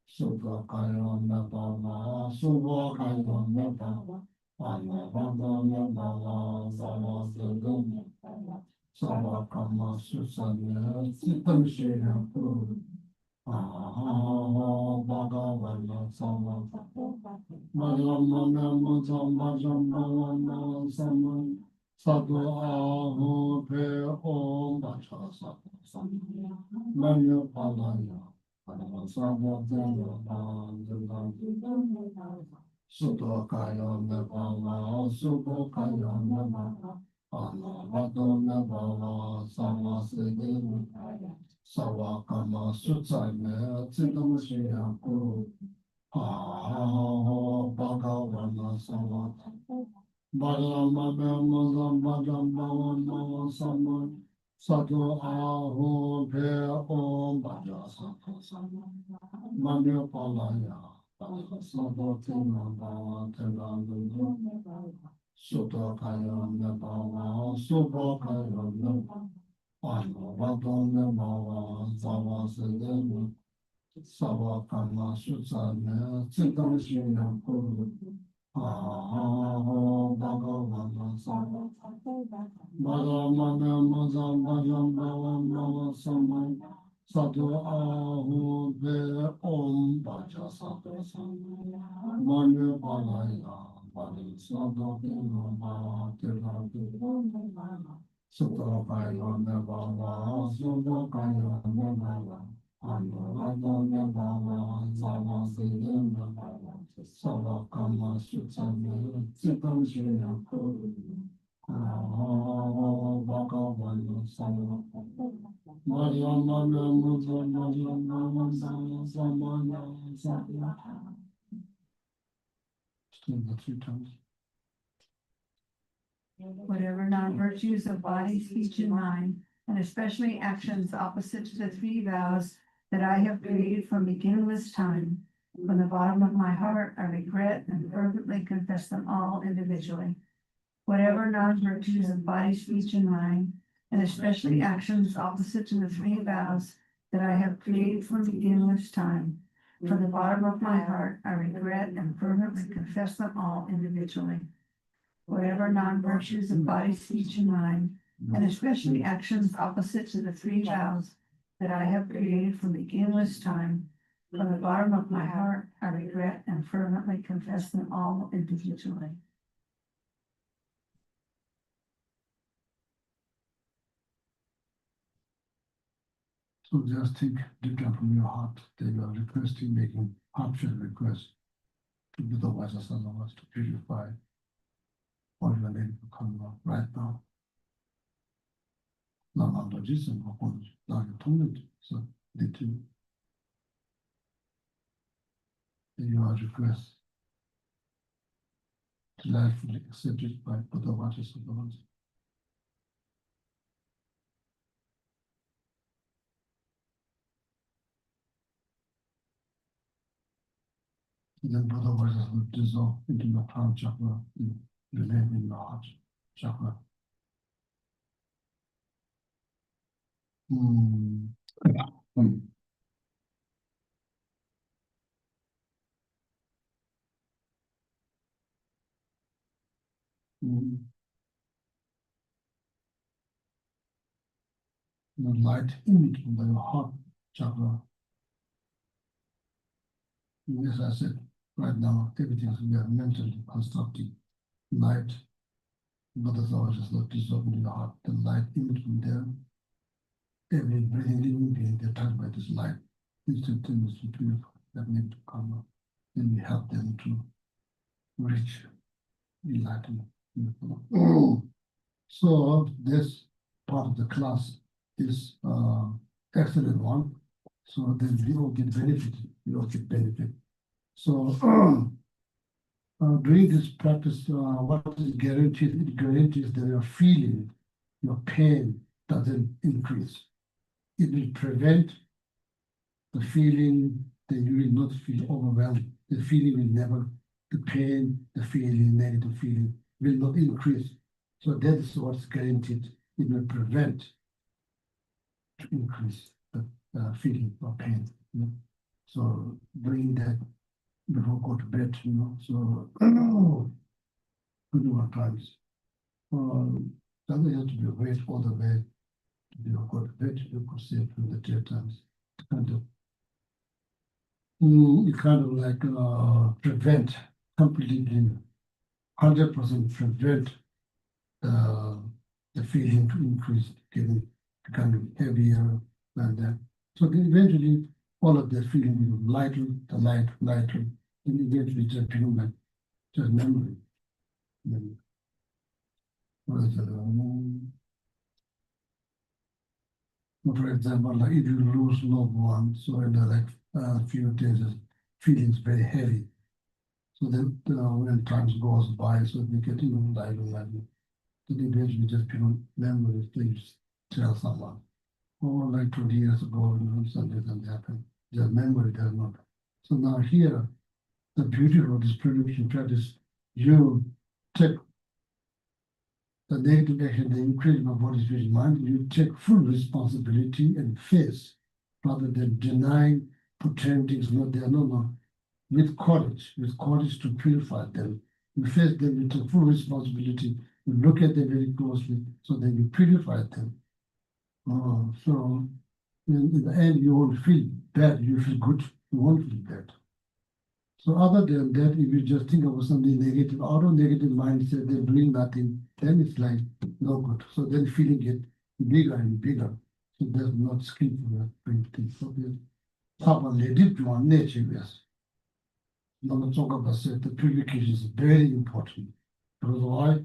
Sudha Kaya Nebhava Subha Kaya Nebhava Anavada Nebhava Sava Siddhi Sava Kama Sutsane Siddham Shriya Guru Bhagavana Sava Bhajama Muzam Bhajam Bhavama Samaya Sadu Aho Pe Om Bhaja Manya Palaya Sava Suto Kaya Nebhava Subho Kaya Nebhava Anavado Nebhava Sava Siddhi Sava Kama Sutsane Siddham Shriya Guru Bhagavana Sava Bhajama Muzam Bhajam Bhavama Samaya Satu Aho Pe Om Bhaja Manya Palaya Sava Tinama Titam Sutta Kaya Nebhava Subha Kaya Nebhava Anavado Nebhava Sava Siddhi Sava Kama Sutsane Siddham Shriya Guru Bhagavana Sava Bhajama Muzam Bhajam Bhavama Samaya Satu Aho Pe Om Bhaja Manya Palaya Bhaja Sada Dinama Titam Sutta Kaya Nebhava Subha Kaya Nebhava Anavado Nebhava Sava Siddhi Nebhava Sava Kama Sutsane Siddham Shriya Guru Bhagavana Sava Bhajama Muzam Bhajam Bhavama Samaya Sava. Still the 3 times. Whatever non-virtues of body, speech, and mind, and especially actions opposite to the three vows that I have created from beginningless time, from the bottom of my heart, I regret and fervently confess them all individually. Whatever non-virtues of body, speech, and mind, and especially actions opposite to the three vows that I have created from beginningless time, from the bottom of my heart, I regret and fervently confess them all individually. Whatever non-virtues of body, speech, and mind, and especially actions opposite to the three vows that I have created from beginningless time. From the bottom of my heart, I regret and fervently confess them all individually. So just think deep down from your heart that you are requesting, making heartfelt request to be the wisest of us to purify what you are able to come up right now. 나만도 지금 하고 나게 통일돼서 that you are request delightfully accepted by Buddha watches of the Lord. Then Buddha watches will dissolve into the crown chakra, remain in the heart chakra. The light image of the heart chakra. As I said, right now, everything is we are mentally constructing light, but the thought is not dissolving in the heart. The light image from there, every breathing living being, they're touched by this light, instantaneously purify that need to come up. Then we help them to reach enlightenment. So this part of the class is excellent one. So then we all get benefit. We all get benefit. So during this practice, what is guaranteed? It guarantees that your feeling, your pain doesn't increase. It will prevent the feeling that you will not feel overwhelmed. The feeling will never, the pain, the feeling, negative feeling will not increase. So that is what's guaranteed. It will prevent to increase the feeling of pain. You know? So doing that before go to bed, you know. So good one times. Doesn't have to be wait all the way to be go to bed. You could say from the daytimes. It kind of like prevent completely 100% prevent the feeling to increase, becoming heavier than that. So then eventually all of that feeling will lighter, lighter, and eventually just become like just memory. Then, for example, like if you lose loved one, so in like few days, feelings very heavy. So then when time goes by, so they get lighter, then eventually just become memories. Things tell someone. Or like 20 years ago, something doesn't happen. The memory does not. So now here, the beauty of this prediction practice, you take the negative action, the increase of body's vision mind, you take full responsibility and face rather than denying, pretending things not there. No. With courage to purify them. You face them, you take full responsibility, you look at them very closely, so then you purify them. So in the end, you won't feel bad, you feel good, you won't feel bad. So other than that, if you just think about something negative, out of negative mindset, they're doing nothing, then it's like no good. So then feeling get bigger and bigger. So that's not skillful at bring things. So there's properly deep one nature, yes. Now let's talk about the purification is very important. Because why?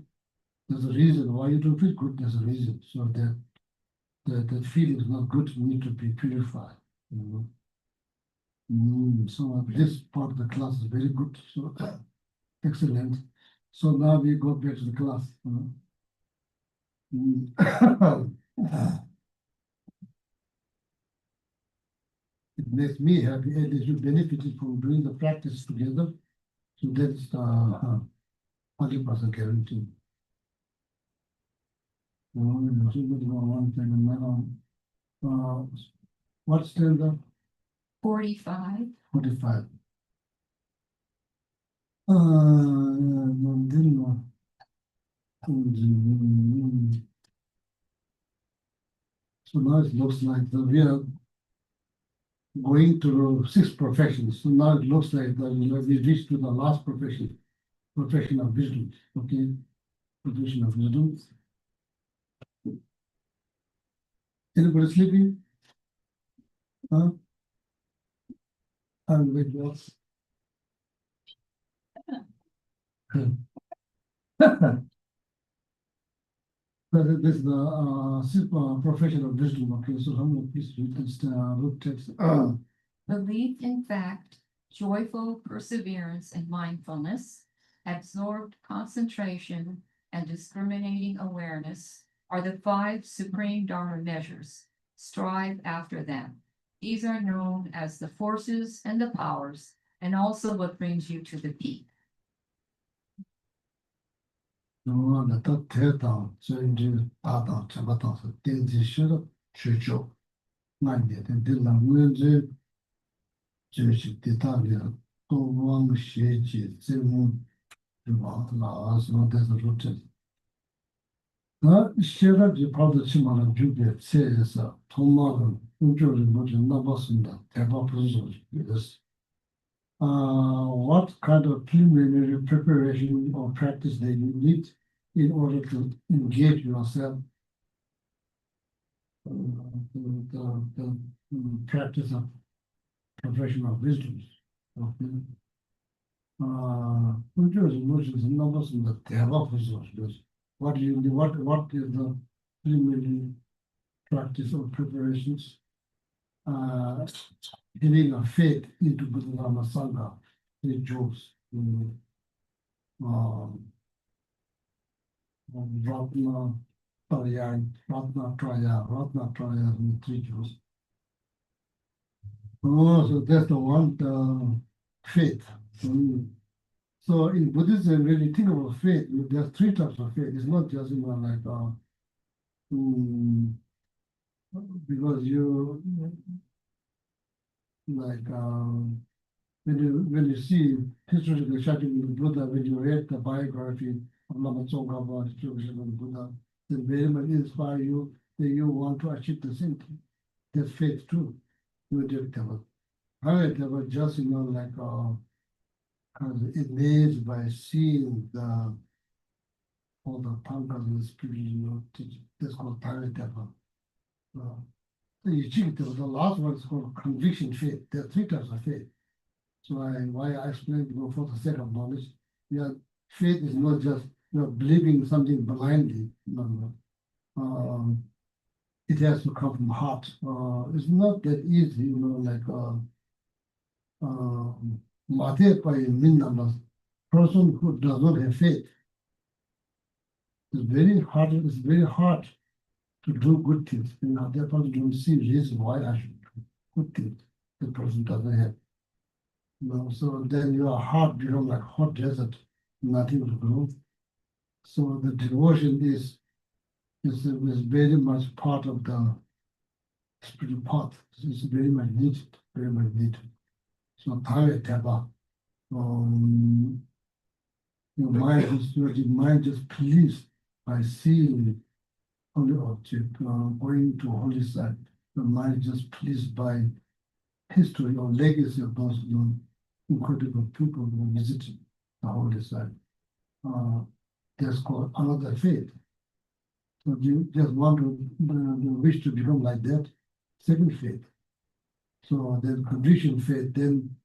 There's a reason why you don't feel good, there's a reason. So that the feeling is not good, you need to be purified. You know? So this part of the class is very good. So excellent. So now we go back to the class. It makes me happy, at least you benefited from doing the practice together. So that's 100% guarantee. What standard? 45. 45. So now it looks like we are going to 6 professions. So now it looks like we reached to the last profession of wisdom. Okay, profession of wisdom. Anybody sleeping? Huh? And wait, what? But this is the profession of wisdom. Okay, so how many please read this root text? Belief in fact, joyful perseverance and mindfulness, absorbed concentration, and discriminating awareness are the 5 supreme Dharma measures. Strive after them. These are known as the forces and the powers, and also what brings you to the peak. No, the top 10 down, so in the down, chaba down, so then the should show. Like that, and the language, just the Italian, to one shade, seven, so there's a routine. Share up the powder chimana jubit says, tomorrow, usually not in Nabasunda, yes. What kind of preliminary preparation or practice that you need in order to engage yourself the practice of professional wisdom. Okay. Emotions and numbers in the resources. What do you what is the preliminary practice or preparations? Having a faith into Buddha Sangha, the Jews, Ratna Traya, Ratna Traya, and 3 Jews. Oh, so that's the one faith. So in Buddhism, when you think about faith, there are 3 types of faith. It's not just like because you like when you see historical shouting with Buddha, when you read the biography of Lama Tsongkhapa about the tradition of Buddha, that very much inspire you that you want to achieve the same thing. That's faith too. However, just like kind of amazed by seeing all the pangas and spiritual teaching. That's called Paritapa. The last one is called conviction faith. There are 3 types of faith. So why I explained for the sake of knowledge. Yeah, faith is not just believing something blindly. No. It has to come from heart. It's not that easy, like person who does not have faith. It's very hard to do good things. That person don't see reason why I should do good things. The person doesn't have. So then your heart becomes like hot desert, nothing to grow. So the devotion is very much part of the spiritual path. It's very much needed, very much needed. So Tava, your mind just pleased by seeing holy object, going to holy site. The mind just pleased by history or legacy of those incredible people who visited the holy site. That's called another faith. So you just want to wish to become like that, second faith. So then condition faith, then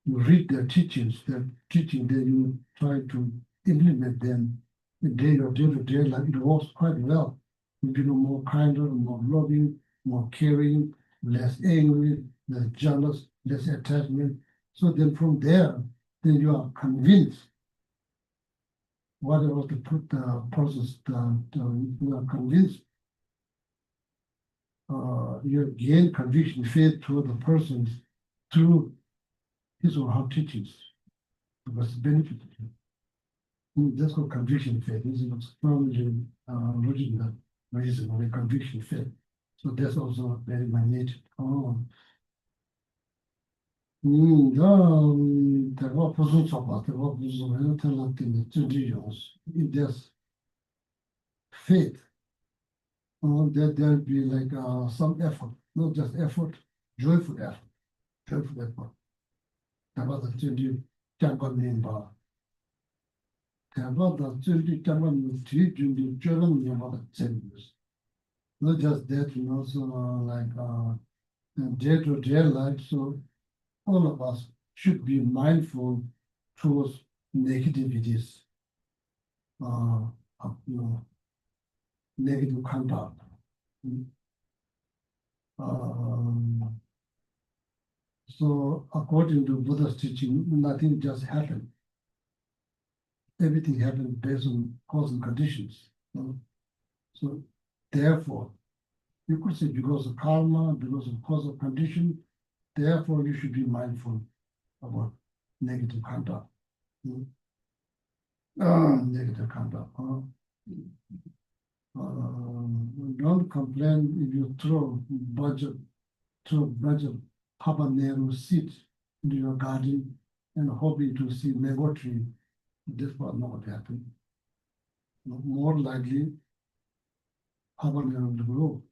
you read their teachings, then you try to implement them in day-to-day life. It works quite well. You become more kinder, more loving, more caring, less angry, less jealous, less attachment. So then from there, then you are convinced whatever to put the process down, you are convinced. You gain conviction, faith toward the person through his or her teachings. Because benefit of him. That's called conviction faith. This is strongly rooted in the reason of a conviction faith. So that's also very minute. 대화 무슨 소바, 대화 무슨 해탈라티는 주지용스. There's faith there'll be like some effort, not just effort, joyful effort, joyful effort. About the children, Japan in bar. About the children, Japan, children, children, about the changes. Not just that, so like day to day life. So all of us should be mindful towards negativities, negative conduct. So according to Buddha's teaching, nothing just happened. Everything happened based on cause and conditions. So therefore, you could say because of karma, because of cause of condition, therefore you should be mindful about negative conduct. Negative conduct. Don't complain if you throw budget habanero seed into your garden and hoping to see mango tree. This will not happen. More likely, habanero will grow.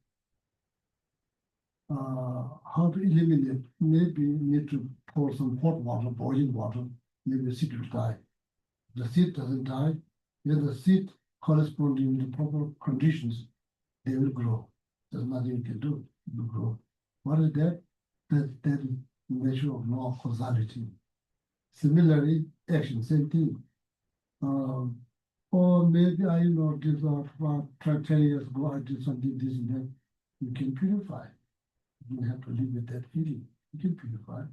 How to eliminate? Maybe you need to pour some hot water, boiling water. Maybe the seed will die. The seed doesn't die. When the seed corresponding to the proper conditions, they will grow. There's nothing you can do. It will grow. What is that? That is measure of law of causality. Similarly, action, same thing. Or maybe I know this 10 years ago I did something this and that. You can purify. You don't have to live with that feeling. You can purify.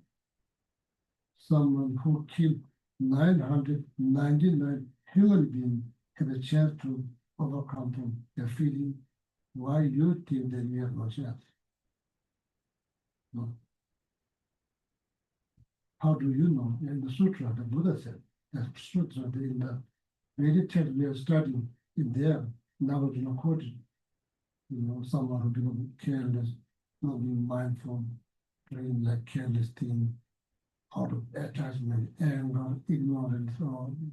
Someone who killed 999 human beings have a chance to overcome from their feeling. Why you think that you have no chance? No. How do you know? In the sutra, the Buddha said, the sutra in the very text we are studying in there, Nagarjuna quoted, someone who becomes careless, not being mindful, doing like careless thing, out of attachment, anger, ignorance,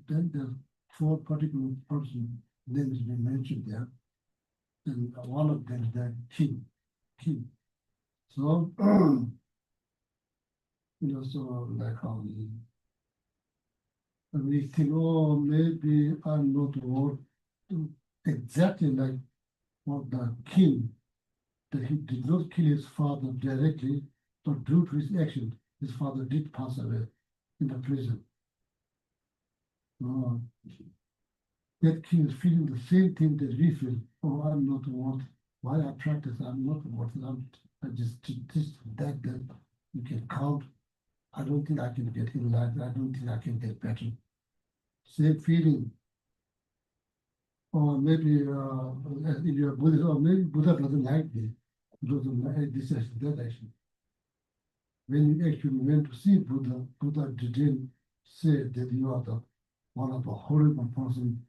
then there's 4 particular person names been mentioned there. And one of them is the king. So, so like how we think, oh, maybe I'm not worth exactly like what the king, that he did not kill his father directly, but due to his action, his father did pass away in the prison. That king is feeling the same thing that we feel. Oh, I'm not worth. Why I practice? I'm not worth. I just that you can count. I don't think I can get in life. I don't think I can get better. Same feeling. Or maybe if you're Buddhist, or maybe Buddha doesn't like me. Doesn't like this action, that action. When you actually went to see Buddha, Buddha didn't say that you are the one of the horrible person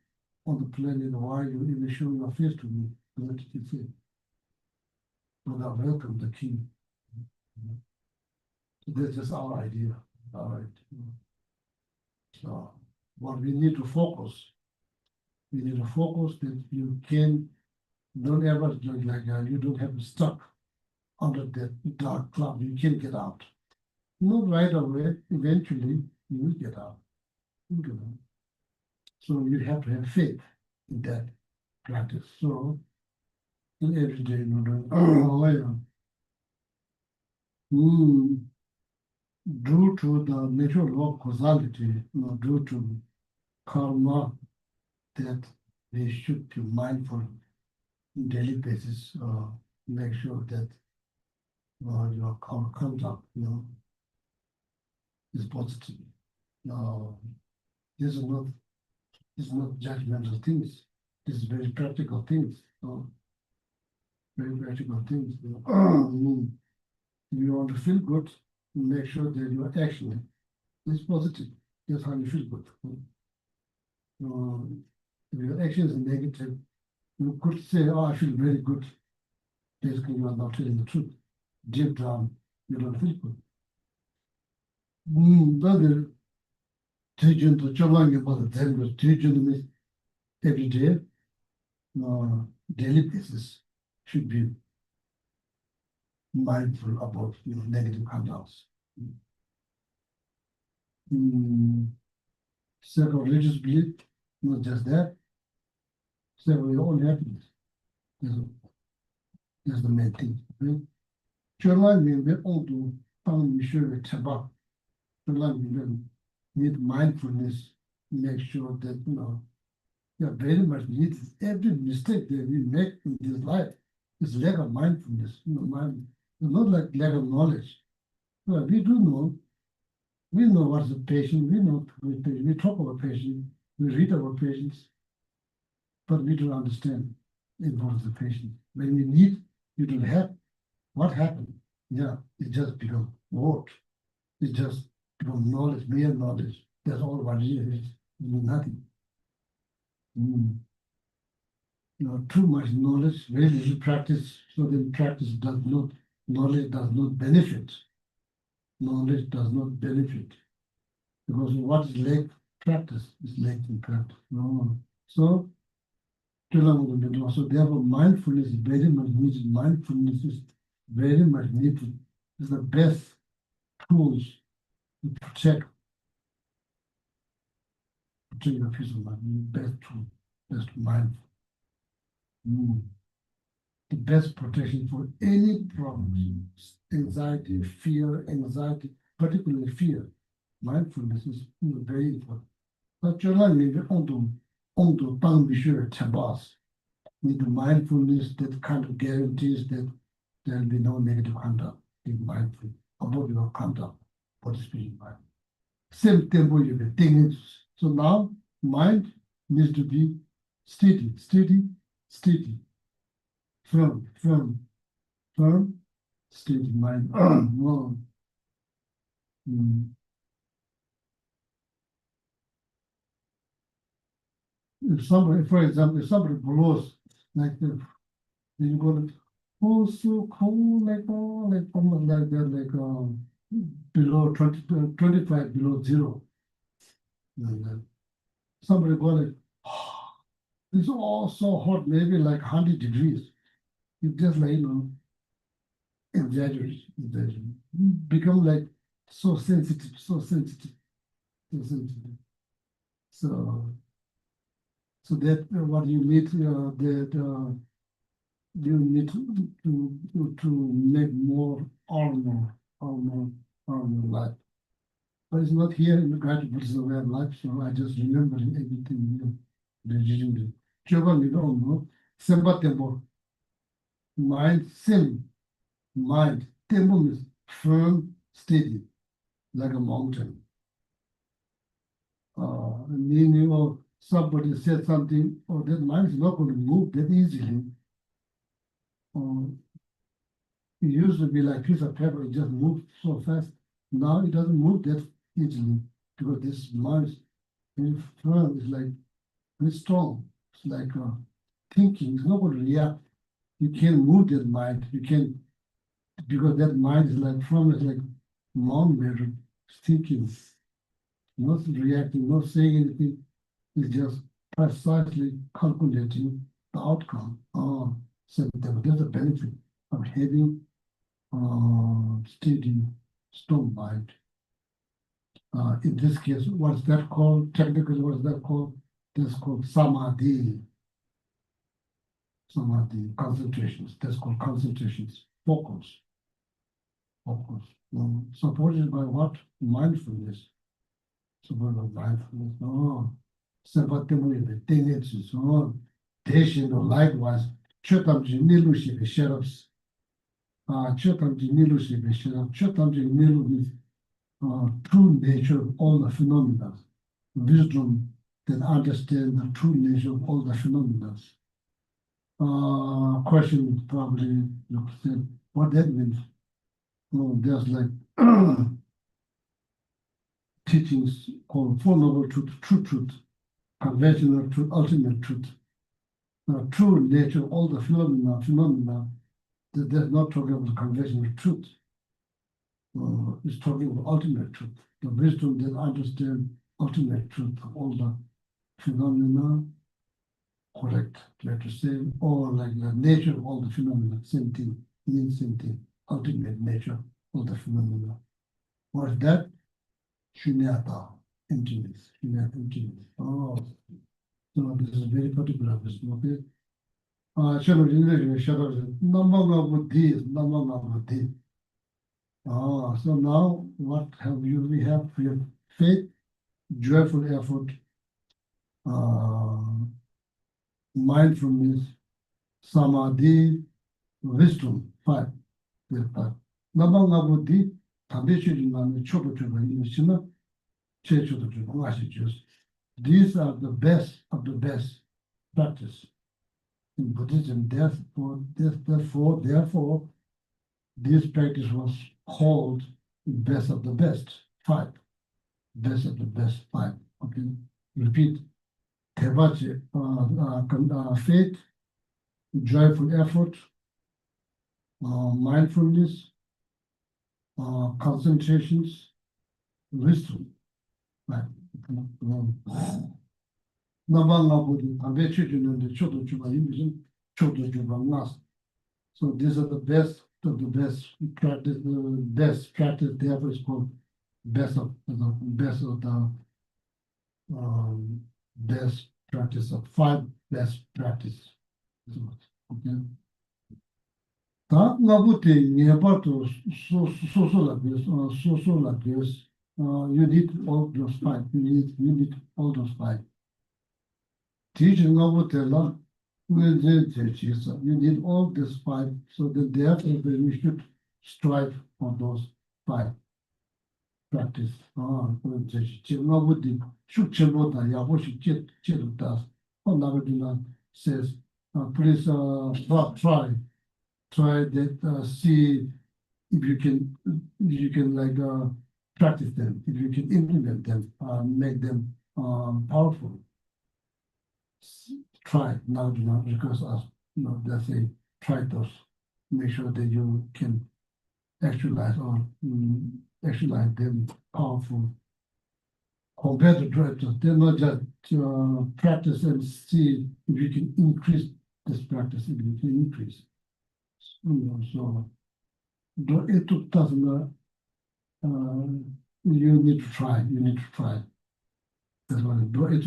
on the planet. Why you even show your face to me? What did he say? Buddha welcomed the king. So that's just our idea. All right. So what we need to focus. We need to focus that you don't ever like you don't have to stuck under that dark cloud. You can get out. Not right away. Eventually, you will get out. So you have to have faith in that practice. So in every day, due to the natural law of causality, due to karma, that we should be mindful on daily basis. Make sure that your conduct, is positive. This is not judgmental things. This is very practical things. Very practical things. If you want to feel good, make sure that your action is positive. That's how you feel good. If your action is negative, you could say, oh, I feel very good. Basically, you are not telling the truth. Deep down, you don't feel good. Teaching to Chalang about the language, teaching me every day, daily basis. should be mindful about negative conducts. Sacrilegious belief, not just that. Your own happiness. That's the main thing. Right? Children will be able to find sure about. Children will need mindfulness, make sure that you very much need every mistake that we make in this life is lack of mindfulness. Not like lack of knowledge. Well, we do know. We know what's a patient. We know we talk about patient. We read about patients, but we don't understand about the patient. When we need, you don't have. What happened? Yeah, it just become word. It just become knowledge, mere knowledge. That's all what it is. Nothing. Too much knowledge, very little practice. So then practice does not. Knowledge does not benefit. Knowledge does not benefit. Because what is lack? Practice is lack in practice. No. So, so therefore mindfulness is very much needed. Mindfulness is very much needed. It's the best tools to protect your peace of mind. Best tool, best mindful. The best protection for any problems, anxiety, fear, particularly fear. Mindfulness is very important. But you're not maybe on to Chabas. With the mindfulness that kind of guarantees that there will be no negative conduct. Be mindful about your conduct for the spiritual mind. Same tempo you can think. So now mind needs to be steady, firm, steady mind. If somebody, for example, if somebody blows like that, then you go to so cold like almost like that, below 25 below zero. Like that. Somebody go like, it's all so hot, maybe like 100 degrees. You just like, exaggerate. Become like so sensitive. So that what you need that you need to make more armor life. But it's not here in the gratitude Buddhism way of life, so I just remember everything religion. Children, we don't know. Semba tempo. Mind, tempo means firm, steady, like a mountain. Meaning of somebody said something, or that mind is not going to move that easily. It used to be like a piece of paper, it just moved so fast. Now it doesn't move that easily because this mind is very firm, it's like very strong. It's like thinking, it's not going to react. You can't move that mind. You can't, because that mind is like firm, it's like non-matter, thinking, not reacting, not saying anything. It's just precisely calculating the outcome. So there's a benefit of having steady, strong mind. In this case, what's that called? Technically, what's that called? That's called samadhi. Samadhi, concentrations. That's called concentrations. Focus. Supported by what? Mindfulness. Supported by mindfulness. Sabatimuli, the thing is so on. Patient or likewise, Chotamji Nilushi the sheriffs. Chotamji Nilushi the sheriff. Chotamji Nilu is true nature of all the phenomena. Wisdom that understand the true nature of all the phenomena. Question probably said what that means. There's like teachings called Four Noble Truth, True Truth, Conventional Truth, Ultimate Truth. True nature, all the phenomena, that they're not talking about conventional truth. It's talking about ultimate truth. The wisdom that understand ultimate truth of all the phenomena correct, like to say, or like the nature of all the phenomena, same thing, means same thing, ultimate nature of the phenomena. What is that? Shunyata, emptiness, shunyata, emptiness. Oh, so this is very particular, okay? Shadow generation, shadow, number of buddhi is number of buddhi. So now what have you? We have faith, joyful effort, mindfulness, samadhi, wisdom, five. Number of buddhi, tabishiri chobo chobo, shima, checho chobo, these are the best of the best practice in Buddhism. Therefore, this practice was called best of the best, five. Best of the best, five. Okay, repeat. Tebache, faith, joyful effort, mindfulness, concentrations, wisdom. Right. So these are the best of the best practice. The best practice, therefore, is called best of the best practice of five best practice. Okay. You need all those five. You need all those five. Teaching over the law, you need all these five, so that therefore we should strive for those five. Practice. Nagarjuna says, please try that, see if you can like practice them, if you can implement them, make them powerful. Try now, because they say try those, make sure that you can actualize or actualize them powerful. Compared to practice, they're not just practice and see if you can increase this practice, if you can increase. So it doesn't. You need to try. You need to try. That's what it means.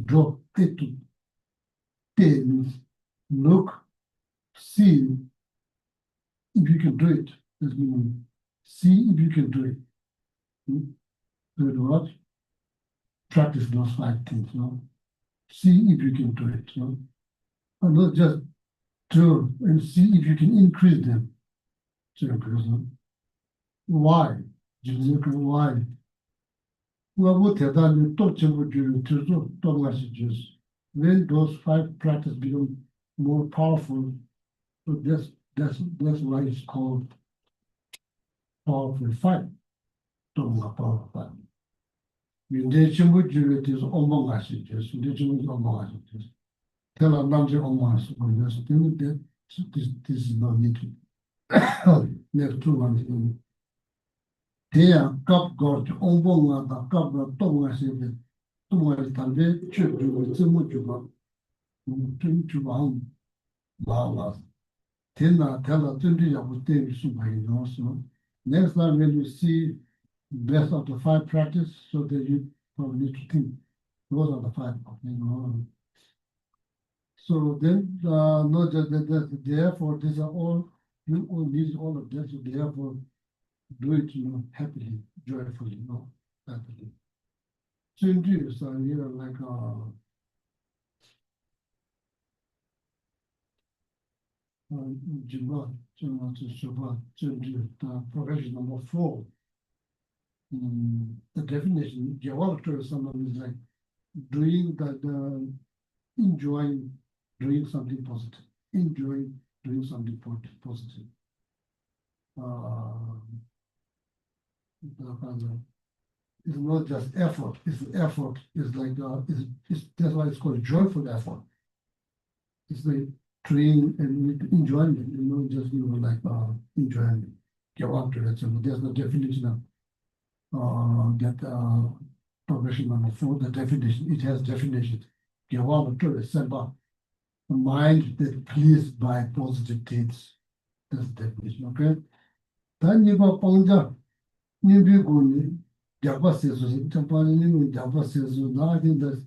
Draw it to pay means look, see if you can do it. That means see if you can do it. Do it what? Practice those five things. See if you can do it. And not just do and see if you can increase them. Why? Why? When those five practices become more powerful, so that's why it's called powerful five. Powerful five. It is among us. Tell a number among us. This is not needed. Next two ones. There, cup got on the cup of Thomas. Thomas Talbot, church with Timujuba. Lala. Tina, tell a 20 of David Super also. Next time when you see best of the five practice, so that you probably need to think those are the five. So then, not just that, therefore, these are all, you all need all of that, so therefore, do it, happily, joyfully, happily. Changes are here like, progression number 4. The definition, someone is like doing the enjoying doing something positive, enjoying doing something positive. It's not just effort. It's effort. It's like that's why it's called joyful effort. It's like doing and enjoyment. Just like enjoyment. Get on to it. So there's no definition of that progression number 4. The definition. It has definition. give up to a mind that pleased by positive things. That's the definition, okay? Then you go Pongja, you be good, Java says, Japan, Java says, I think that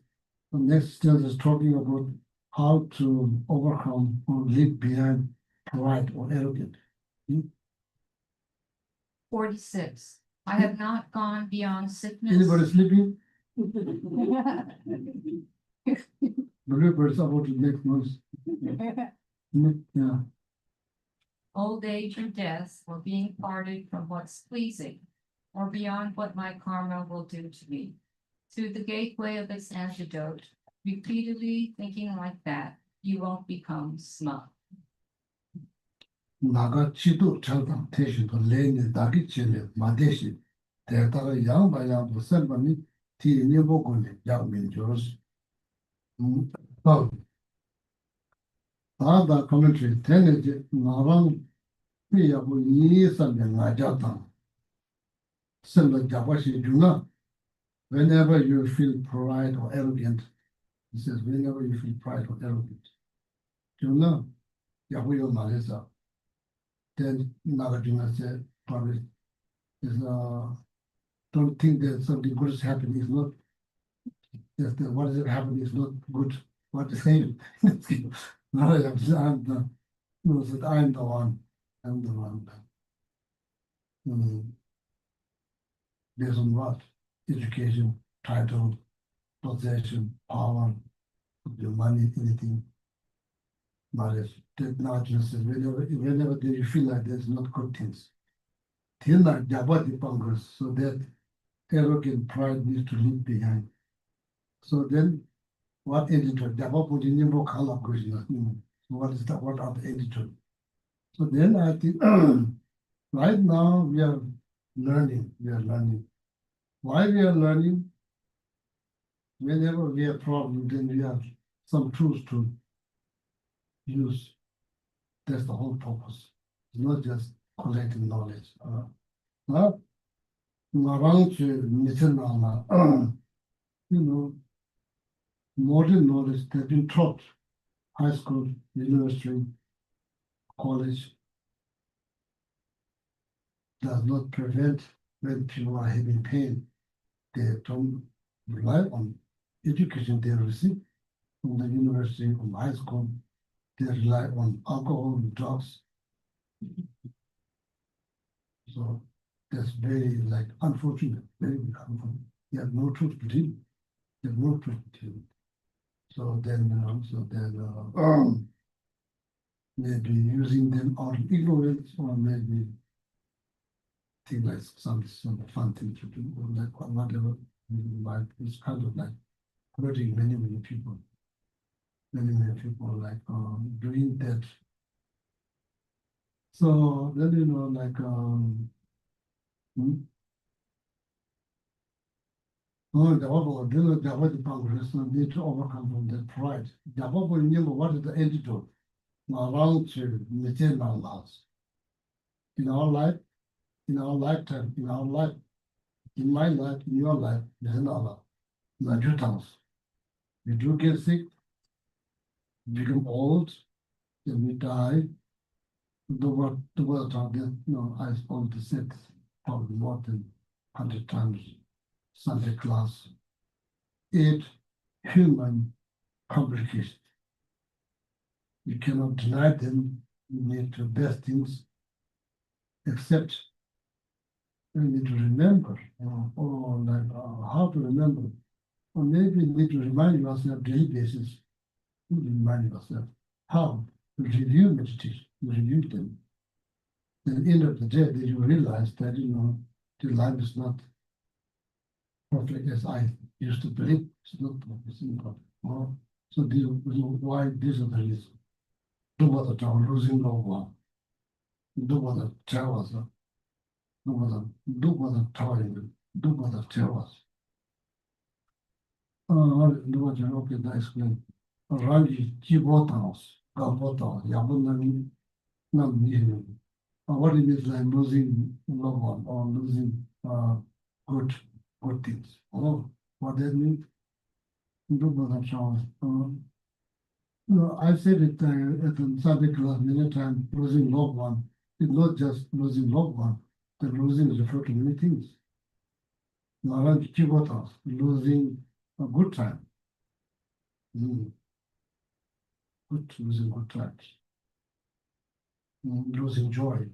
the next step is talking about how to overcome or leave behind pride or arrogance. 46. I have not gone beyond sickness. Anybody sleeping? Believers about to make noise. Yeah. Old age or death, or being parted from what's pleasing, or beyond what my karma will do to me. Through the gateway of its antidote, repeatedly thinking like that, you won't become smug. 나가 지도 철당 대신도 레인의 나기 전에 마대시 대다가 양바야 무슨 밤이 뒤에 보고는 양민조스 다다 커멘트리 테네지 나랑 미야고 이선데 나자다 선도 잡아시 주나 whenever you feel pride or arrogant he says whenever you feel pride or arrogant 주나 야고요 말해서 then Nagarjuna said, probably is don't think that something good is happening. It's not just that what is happening is not good. What is happening? I'm the no, that I'm the one. I'm the one. Based on what? Education, title, possession, power, your money, anything. Knowledge. Technology says whenever you feel like there's not good things. Till like Jabati Pangas, so that arrogant pride needs to leave behind. So then what editor? Jabapu Jinimbo Kala Krishna. So what is that? What are the editor? So then I think right now we are learning. We are learning. Why we are learning? Whenever we have problem, then we have some tools to use. That's the whole purpose. It's not just collecting knowledge. Around modern knowledge that's been taught, high school, university, college, does not prevent when people are having pain. They don't rely on education they receive from the university, from high school. They rely on alcohol and drugs. So that's very unfortunate, very unfortunate. You have no truth to tell. You have no truth to tell. So then, maybe using them out of ignorance, or maybe think like some fun thing to do, or like whatever. Like it's kind of like hurting many people. Many people doing that. So then need to overcome from that pride. What is the antidote? Around to material laws. In our life, in our lifetime, in our life, in my life, in your life, there's another. Nagarjuna. We do get sick, become old, then we die. The word target, I already said probably more than 100 times Sunday class. 8 human complications. You cannot deny them. You need to best things, except you need to remember, how to remember. Or maybe you need to remind yourself daily basis. You remind yourself how to review meditation, you review them. At the end of the day, then you realize that the life is not perfect as I used to believe. It's not perfect. So why this is the reason? Do what the town losing no one. Do what the tell us. Do what the telling. Do what the tell us. Do what you okay, that's good. Rangi Jibotanos, Gabota, Yabunani, Nam. What it means like losing loved one or losing good things. What that means? do both songs. No, I said it at the Sunday class many times, losing loved one. It's not just losing loved one, the losing is referred to many things. Losing a good time. Good, losing good times. Losing joy.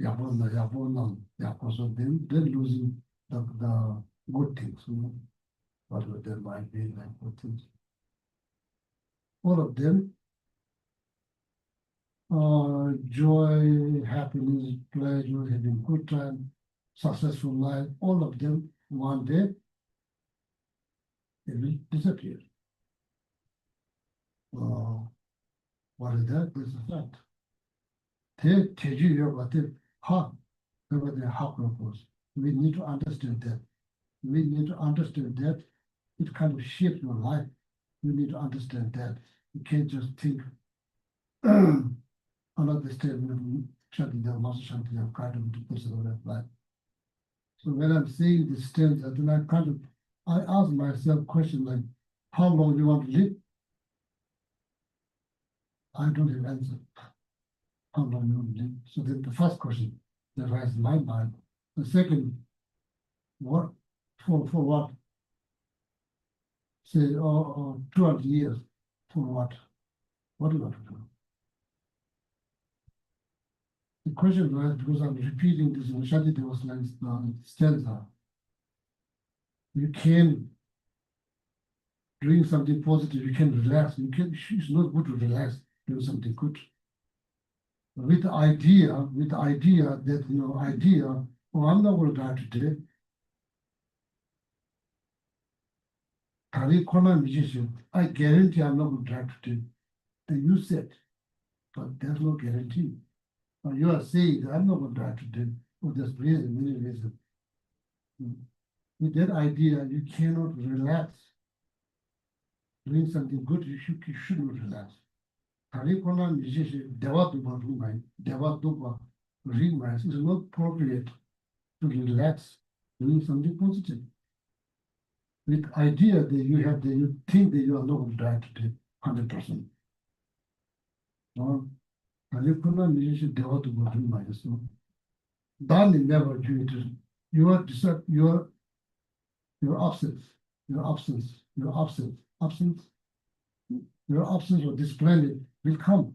So then losing the good things, whatever there might be like good things. All of them, joy, happiness, pleasure, having good time, successful life, all of them one day they will disappear. What is that? This is that. We need to understand that. We need to understand that it kind of shapes your life. You need to understand that. You can't just think another statement, chanting the master chanting of kind of personal life. So when I'm saying this stanza, then I ask myself question like, how long do you want to live? I don't have answer. How long do you want to live? So then the first question that rises in my mind. The second, what for what? Say 200 years. For what? What do you want to do? The question was because I'm repeating this in Shadi Devas's stanza. You can doing something positive, you can relax. It's not good to relax, do something good. With the idea that oh, I'm not going to die today. I guarantee I'm not going to die today. And you said, but there's no guarantee. Now you are saying that I'm not going to die today. For this reason, many reasons. With that idea, you cannot relax. Doing something good, you shouldn't relax. It is not appropriate to relax doing something positive. With idea that you think that you are not going to die today, 100%. Darling never do it. Your absence of this planet will come.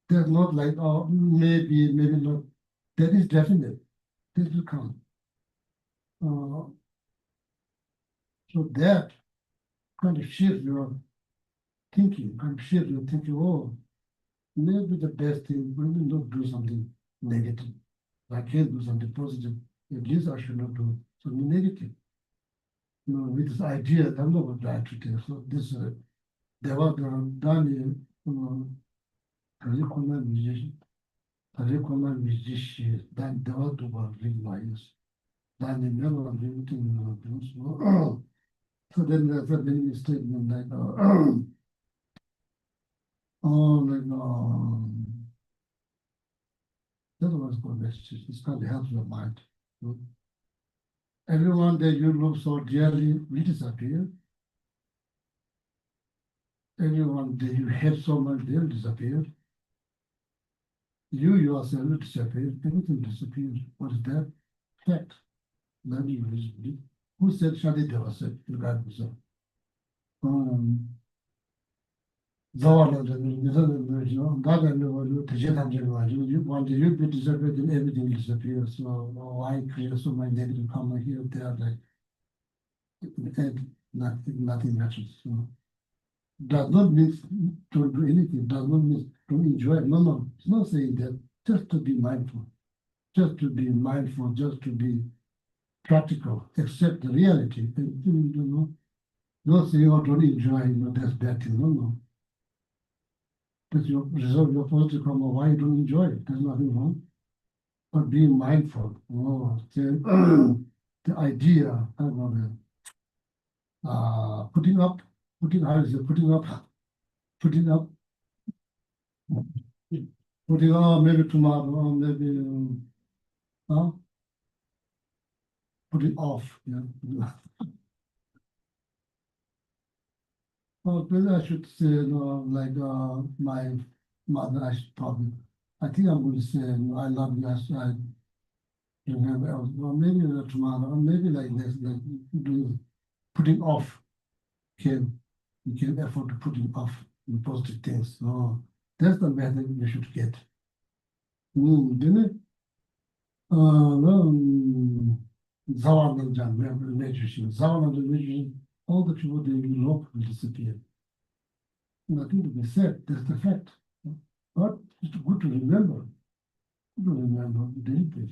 There's not like, oh, maybe not. That is definite. This will come. So that kind of shift your thinking, oh, maybe the best thing, maybe not do something negative. I can't do something positive. At least I should not do something negative. With this idea, I'm not going to die today. So this, there was Daniel, then there was to realize. Daniel never everything. So then there's a many statement like, that was called message. It's called the help your mind. Everyone that you love so dearly will disappear. Everyone that you hate so much, they'll disappear. You yourself will disappear. Everything disappears. What is that? Fact. That you believe. Who said Shadi Deva said? God said. God want you to disappear, then everything will disappear. So why create so many negative comment here, there, like nothing matters. So does not mean to do anything, does not mean to enjoy. No, it's not saying that. Just to be mindful, just to be practical, accept the reality. Not saying you don't enjoy, that's bad thing. No. But you resolve your positive karma, why you don't enjoy it? There's nothing wrong. But being mindful, the idea, I don't know, putting up, maybe tomorrow, or maybe, put it off, Maybe I should say, like, my mother, I should probably, I think I'm going to say, I love you as I remember, or maybe not tomorrow, or maybe like this, like doing, putting off, you can afford to putting off the positive things. So that's the method you should get. Didn't it? No, Zavallı relationship, Zavallı relationship, all the people they love will disappear. Nothing to be said, that's the fact. But it's good to remember. Good to remember deeply.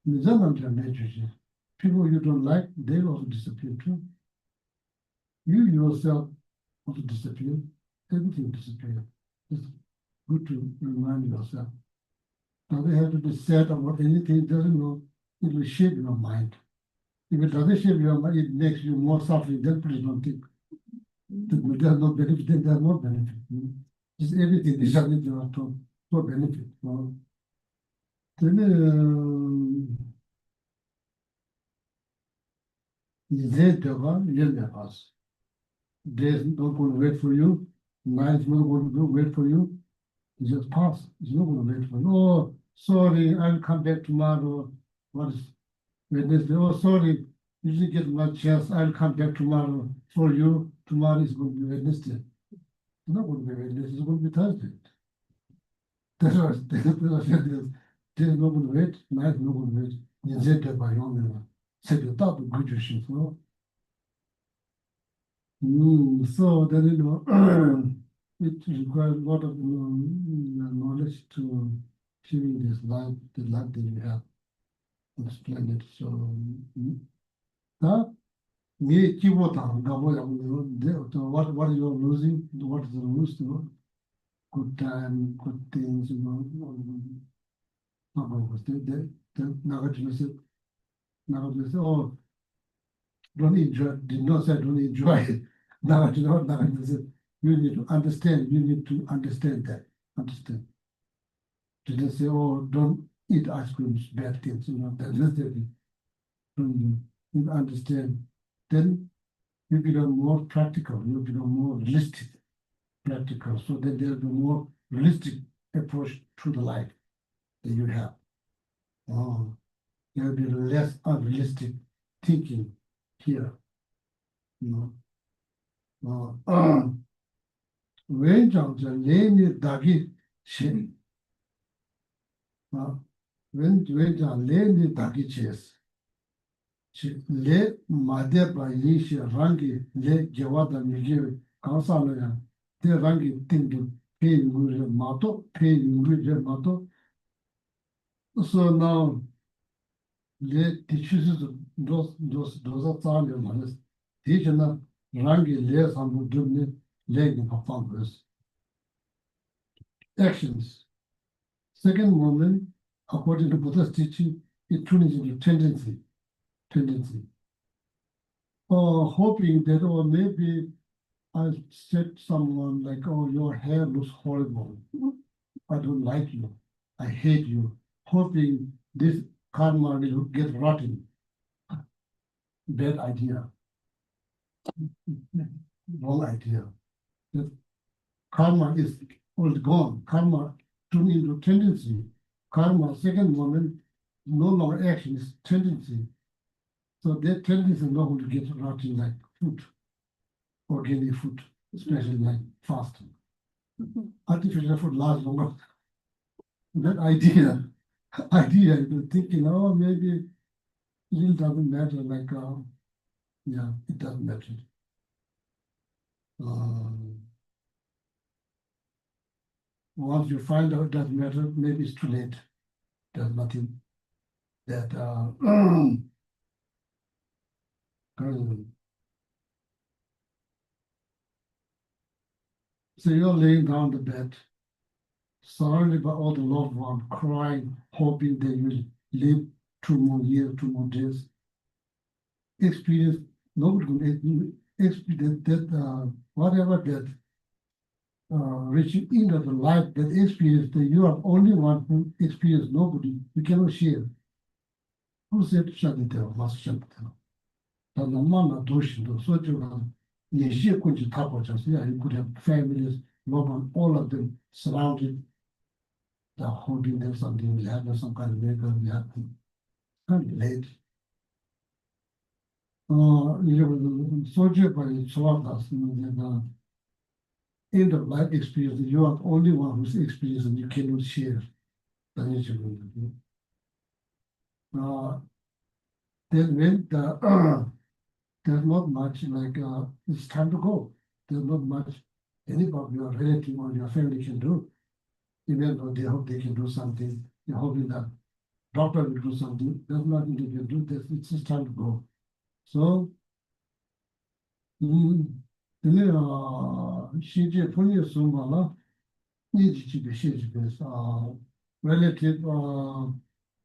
In the Zavallı relationship, people you don't like, they also disappear too. You yourself also disappear, everything disappears. It's good to remind yourself. Doesn't have to be sad about anything, it doesn't know, it will shape your mind. If it doesn't shape your mind, it makes you more suffering, then please don't think. There's no benefit, then there's no benefit. Just everything is only for benefit. Then, Days not going to wait for you, night is not going to wait for you. It just pass. It's not going to wait for you. Oh, sorry, I'll come back tomorrow. What is Wednesday? Oh, sorry, you didn't get much chance. I'll come back tomorrow for you. Tomorrow is going to be Wednesday. It's not going to be Wednesday. It's going to be Thursday. That's what I said. There's not going to wait. Night not going to wait. You said that by your name. Said the top of good shift. So then it requires a lot of knowledge to living this life, the life that you have on this planet. So that me what you're losing, what is the lose, good time, good things, Nagarjuna said, oh, don't enjoy, did not say don't enjoy it. Nagarjuna said, you need to understand that. Understand. Didn't say, oh, don't eat ice cream, bad things, that's the thing. You understand. Then you become more practical, you become more realistic, practical. So then there'll be more realistic approach to the life that you have. There'll be less unrealistic thinking here. When John Dagi Shin, when John Lane Dagi Chess, Le Madeba Yishi Rangi, Le Jawada Migi, Kansala, the Rangi thinking, paying Mato, paying Mato. So now, Le teaches those are Taliban, teaching Rangi less on the leg performance. Actions. Second moment, according to Buddha's teaching, it turns into tendency. Or hoping that, or maybe I said someone like, oh, your hair looks horrible. I don't like you. I hate you. Hoping this karma will get rotten. Bad idea. Wrong idea. That karma is all gone. Karma turned into tendency. Karma, second moment, no longer action, is tendency. So that tendency is not going to get rotten like food, organic food, especially like fast. Artificial food lasts longer. That idea, you're thinking, oh, maybe it really doesn't matter, like, yeah, it doesn't matter. Once you find out it doesn't matter, maybe it's too late. There's nothing that so you're laying down the bed, surrounded by all the loved ones, crying, hoping they will live 2 more years, 2 more days. Experience, nobody will experience that, whatever that reaching into the life, that experience, that you are only one who experience, nobody, you cannot share. Who said Shantideva, Master Shantideva? The Namana Doshindo, Sojuga, you could talk about just, yeah, you could have families, all of them surrounded, the holding them something, we have some kind of vehicle, we have to kind of late. Soldier by short us, the end of life experience, you are the only one who's experienced and you cannot share the nature with you. Then when there's not much like it's time to go. There's not much anybody, your relative or your family can do. Even though they hope they can do something, they're hoping that doctor will do something. There's nothing they can do. It's just time to go. So, 시제 분야 숨발라 이지치게 시제에서 relative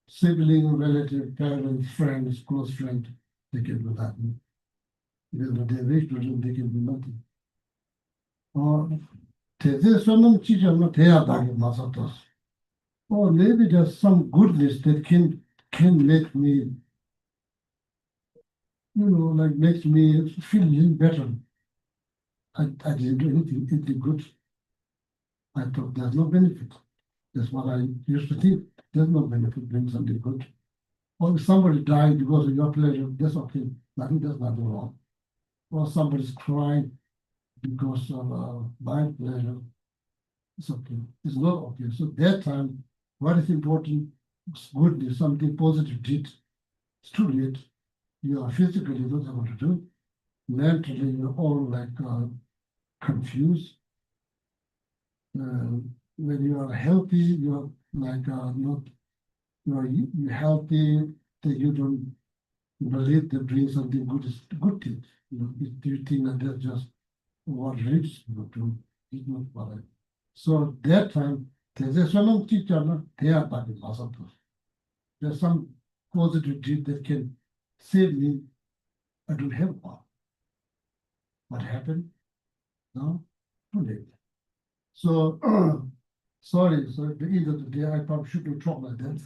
sibling, relative, parents, friends, close friend, they can do that. Even though they wish to do, they can do nothing. There's some teacher not here masatos. Or maybe there's some goodness that can make me, like makes me feel a little better. I didn't do anything good. I thought there's no benefit. That's what I used to think. There's no benefit doing something good. Or if somebody died because of your pleasure, that's okay. Nothing does not go wrong. Or somebody's crying because of my pleasure, it's okay. It's not okay. So that time, what is important is goodness, something positive did. It's too late. You are physically not able to do. Mentally, you're all like confused. When you are healthy, you're like not, you're healthy, that you don't believe that doing something good is a good thing. You think that that's just what rich people do. It's not what I. So that time, there's some teacher, they are back in hospital. There's some positive deed that can save me. I don't have one. What happened? No, too late. So, sorry, so at the end of the day, I probably shouldn't talk like that.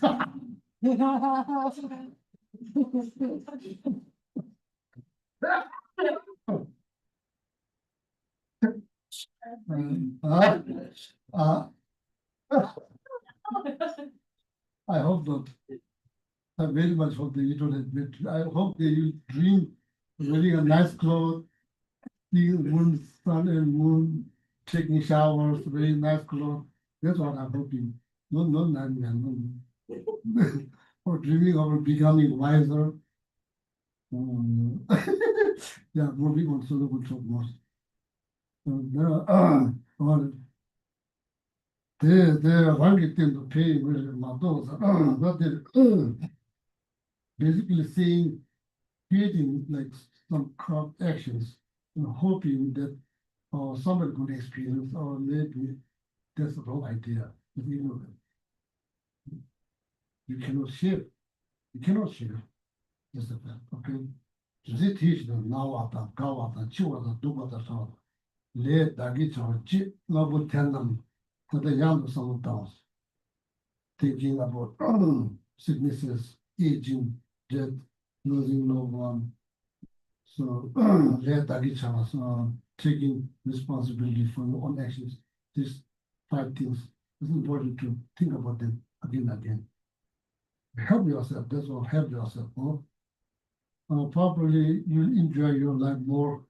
Uh, I hope not. I very much hope that you don't admit. I hope that you dream wearing a nice clothes, seeing moon, sun and moon, taking showers, wearing nice clothes. That's what I'm hoping. No, or dreaming of becoming wiser. Yeah, moving on to the good talk more. They're hungry to pay with my dogs, but they're basically saying, creating like some crop actions, hoping that somebody could experience, or maybe that's the wrong idea. But you cannot share. You cannot share. That's the fact. Okay. They teach them now after go after chew after do after so. Let dagi chow chip no would tell them to the young some dance. Thinking about sicknesses, aging, death, losing loved one. So let dagi chow taking responsibility for your own actions. These 5 things. It's important to think about them again and again. Help yourself. That's what help yourself. Probably you'll enjoy your life more.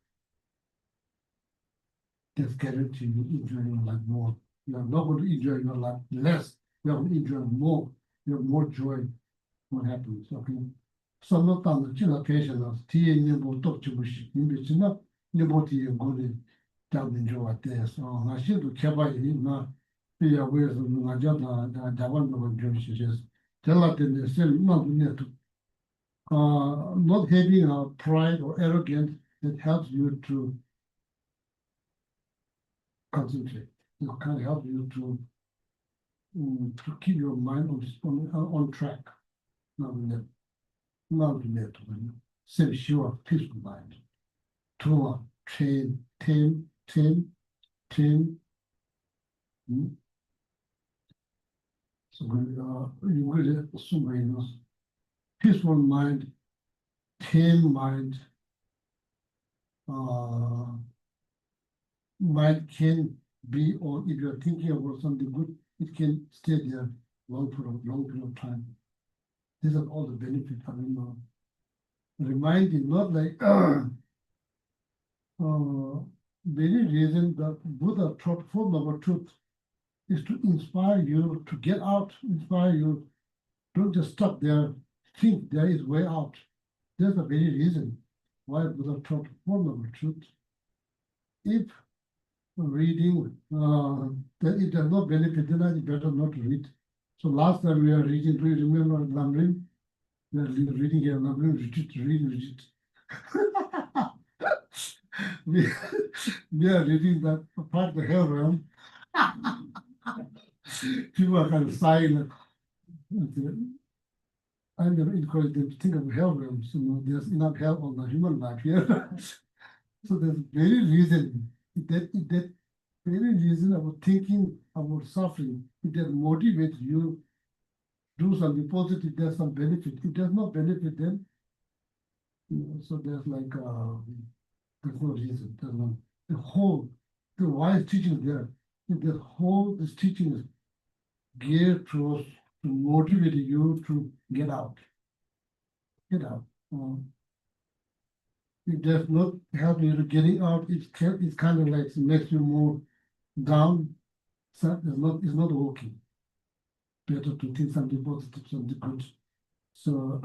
That's guarantee you enjoy your life more. You are not going to enjoy your life less. You are going to enjoy more. You have more joy. What happens? Okay. So not on the children patients, tea and you talk to wish. You be not you go down enjoy this. So I should care about you not be aware of my job. I want to do is tell us that they still not need to. Not having a pride or arrogance that helps you to concentrate. It can help you to keep your mind on track. Not save sure peaceful mind. To train. So you really assume peaceful mind, tame mind, mind can be, or if you're thinking about something good, it can stay there long period of time. These are all the benefits. I mean, reminding, not like very reason that Buddha taught Fourth Noble Truth is to inspire you to get out, inspire you. Don't just stop there, think there is way out. That's the very reason why Buddha taught Fourth Noble Truth. If reading, that it does not benefit, then it's better not to read. So last time we are reading, do you remember Lamrim? We are reading here, Lamrim, read. we, we are reading that part of the hell realm. People are kind of sighing. I'm going to encourage them to think of hell realms. You know, there's enough hell on the human life here. So there's very reason that very reason about thinking about suffering. It that motivates you do something positive. There's some benefit. It does not benefit them. You know, so there's like there's no reason. There's no the wise teaching there. This teaching is geared towards to motivate you to get out. Get out. It does not help you to getting out. It's kind of like makes you more down. So it's not working. Better to think something positive, something good. So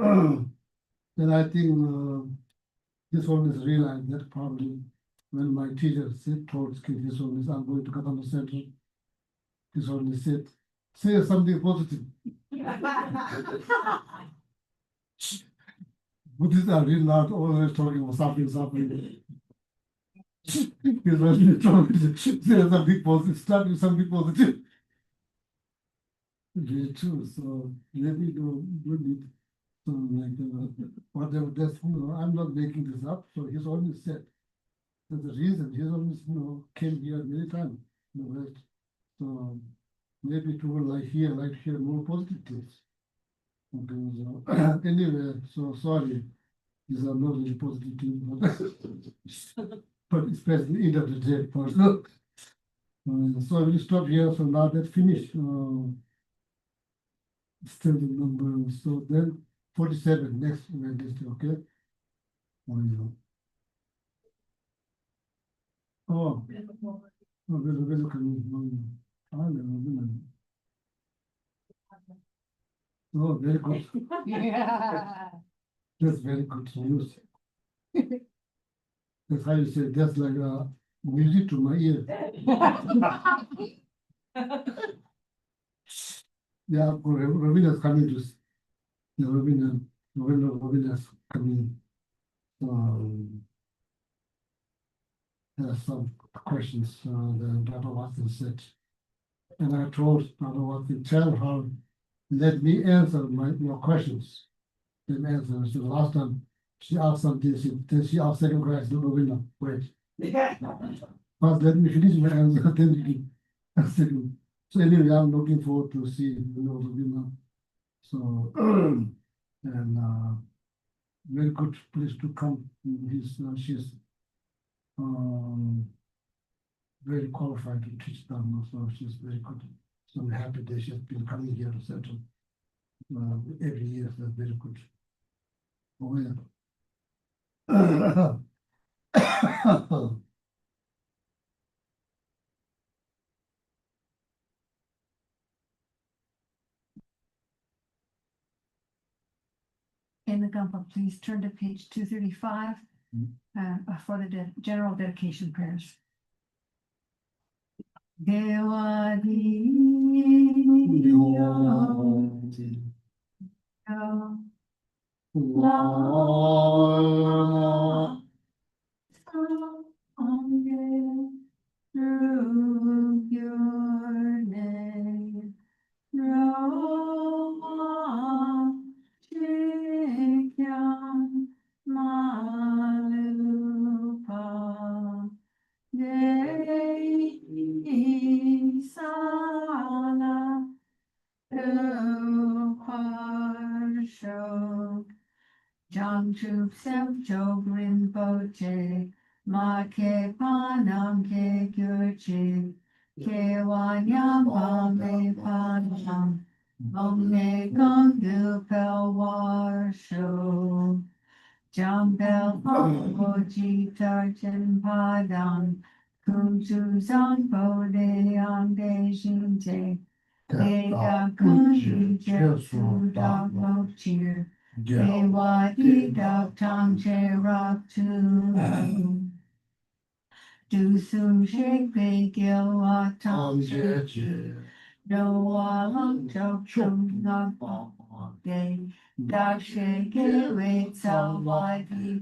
then I think this one is realized that probably when my teacher told kids this one is I'm going to come on the center. This one is said, say something positive. Buddhists are really not always talking about suffering. Because when you talk, say something positive, start with something positive. Very true. So maybe don't need so like whatever that's I'm not making this up. So he's always said that the reason he's always came here many times. Right? So maybe people like hear more positive things. Okay, so anyway, so sorry. These are not really positive things, but especially end of the day. So I will stop here. So now that finished. Still the number. So then 47 next Wednesday. Okay. Oh, we're looking. Oh, very good. Yeah. That's very good news. That's how you say. That's like music to my ear. Yeah, Ravina's coming to. Yeah, Ravina's coming. There's some questions that Dr. Watson said. And I told Dr. Watson, tell her, let me answer your questions. Let me answer. So the last time she asked something, she asked second question, Ravina, wait. First, let me finish my answer, then you can ask second. So anyway, I'm looking forward to see Ravina. So, and very good place to come. She's very qualified to teach Dharma, so she's very good. So I'm happy that she's been coming here to settle every year. That's very good. Oh yeah. In the Gumpa, please turn to page 235 for the general dedication prayers. Devadi through your name, Rama Chikyam Malupa Dei Sala Uparsho Jangchup Sem Jogrin Boche Ma ke panam ke gyurchi, ke wanyam me panam, omne gongu pel warsho. Jumpel Poji Tarjan Padang, Kunju Zampo de Ande Jinte, Ega Kunji Jesu Dog Mochir, Ewa Di Dog Tang Che Rock Tu. Do soon shake pe gil wa tang che no wa long chok chung na bong day da she ge wei cao wa di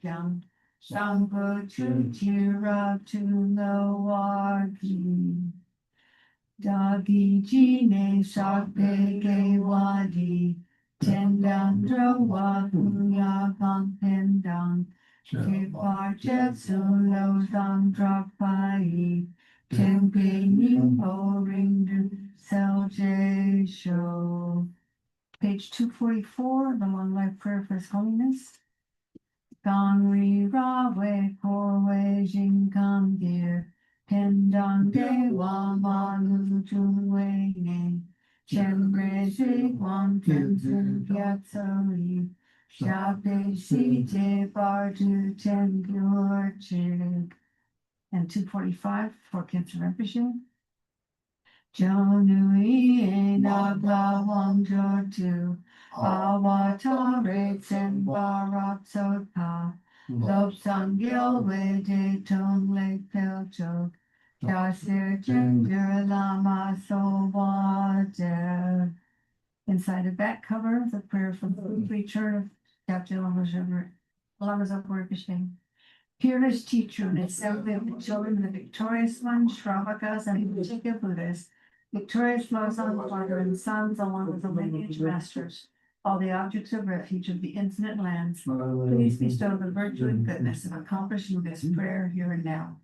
yang sang po chu chi ra tu no wa ki da gi ji ne sak pe ge wa di ten dan dro wa hu ya gang pen dang ke pa che su lo dang drop by tempe ning ho ring du sel j show. Page 244, the long life prayer for his holiness. Gong ri ra wei por wei jing gang dear. Pen dong de wa ma lu tu wei ne. Chen bre zi wang ten zin piat so li. Xia bei si je bar tu ten gyur chig. And 245 for Cancer Rinpoche. Jonui e nagla wang jo tu. Awatare tsen barak soka. Lop sang gil we de tong le pel chok. Dasir jinger lama so water. Inside the back cover, the prayer from the preacher of Dr. Lama's upward fishing. Peerless teacher and assembly of the children of the victorious one, Shravakas and the Chika Buddhas, victorious Losang father and sons, along with the lineage masters, all the objects of refuge of the infinite lands, please bestow the virtue and goodness of accomplishing this prayer here and now.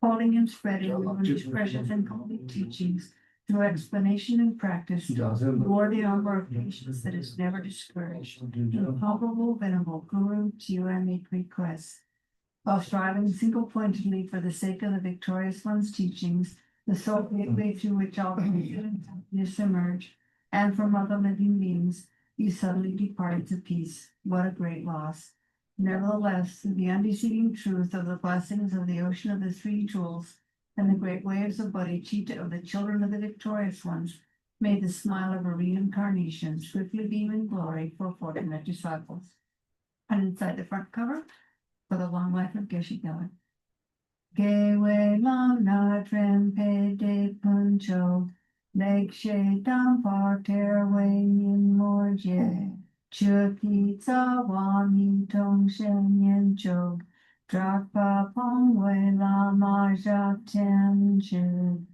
Holding and spreading these precious and complete teachings through explanation and practice, bore the armor of patience that is never discouraged. Incomparable, venerable Guru, to you I make request. While striving single-pointedly for the sake of the victorious one's teachings, the sole gateway through which all happiness emerge, and from other living beings, you suddenly departed to peace. What a great loss! Nevertheless, through the undeceiving truth of the blessings of the ocean of the three jewels, and the great waves of bodhicitta of the children of the victorious ones, may the smile of a reincarnation swiftly beam in glory for fortunate disciples. And inside the front cover, for the long life of Geshe Gelek. Gewe lam na tren pe de puncho, leg she dam par ter wei yin mor je, chuki za wa mi tong shen yen chog, drak pa pong wei la ma ja ten chug.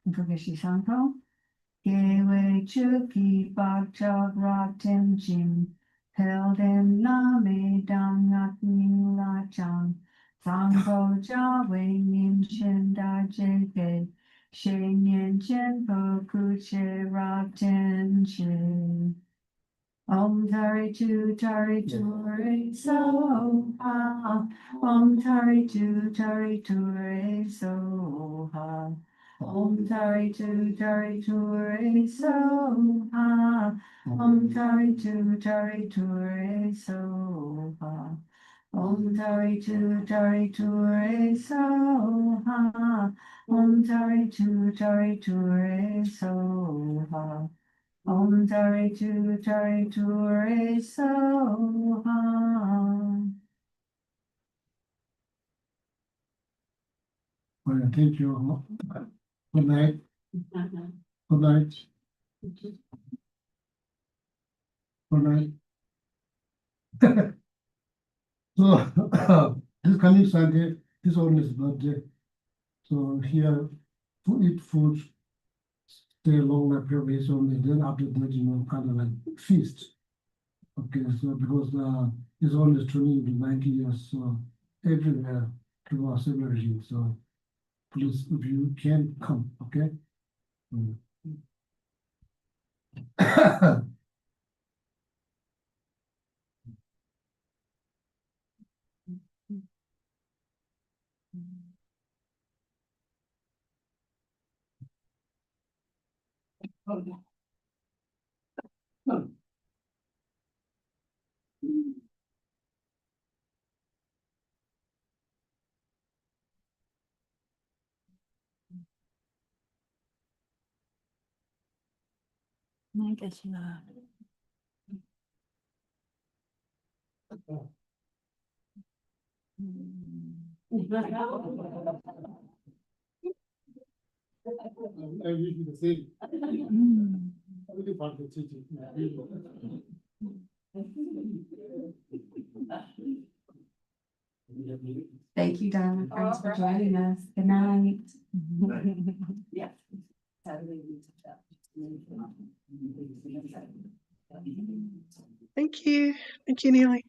And for Geshe Sanko, Gewe chuki bak chog ra ten jing, held in la me dang ngak ning la chang, zang bo jia wei nin chen da je ge, she nian chen po ku che ra ten chi. Om tari tu re so ha, om tari tu re so ha. Om tari tu re so ha. Om tari tu re so ha. Om tari tu re so ha. Om tari tu re so ha. Om tari tu re so ha. Well, thank you. Good night. Good night. Good night. So this coming Sunday, this one is birthday. So here, to eat food, stay long like previous only. Then after that, kind of like feast. Okay, so because his own is turning to 90 years, so everywhere to our celebrating. So please, if you can come, okay? Nagarjuna. I usually the same. Really fun to teach it. Thank you, darling. Thanks for joining us. Good night. Yeah. Saturday we took that. Thank you. Thank you, Neely.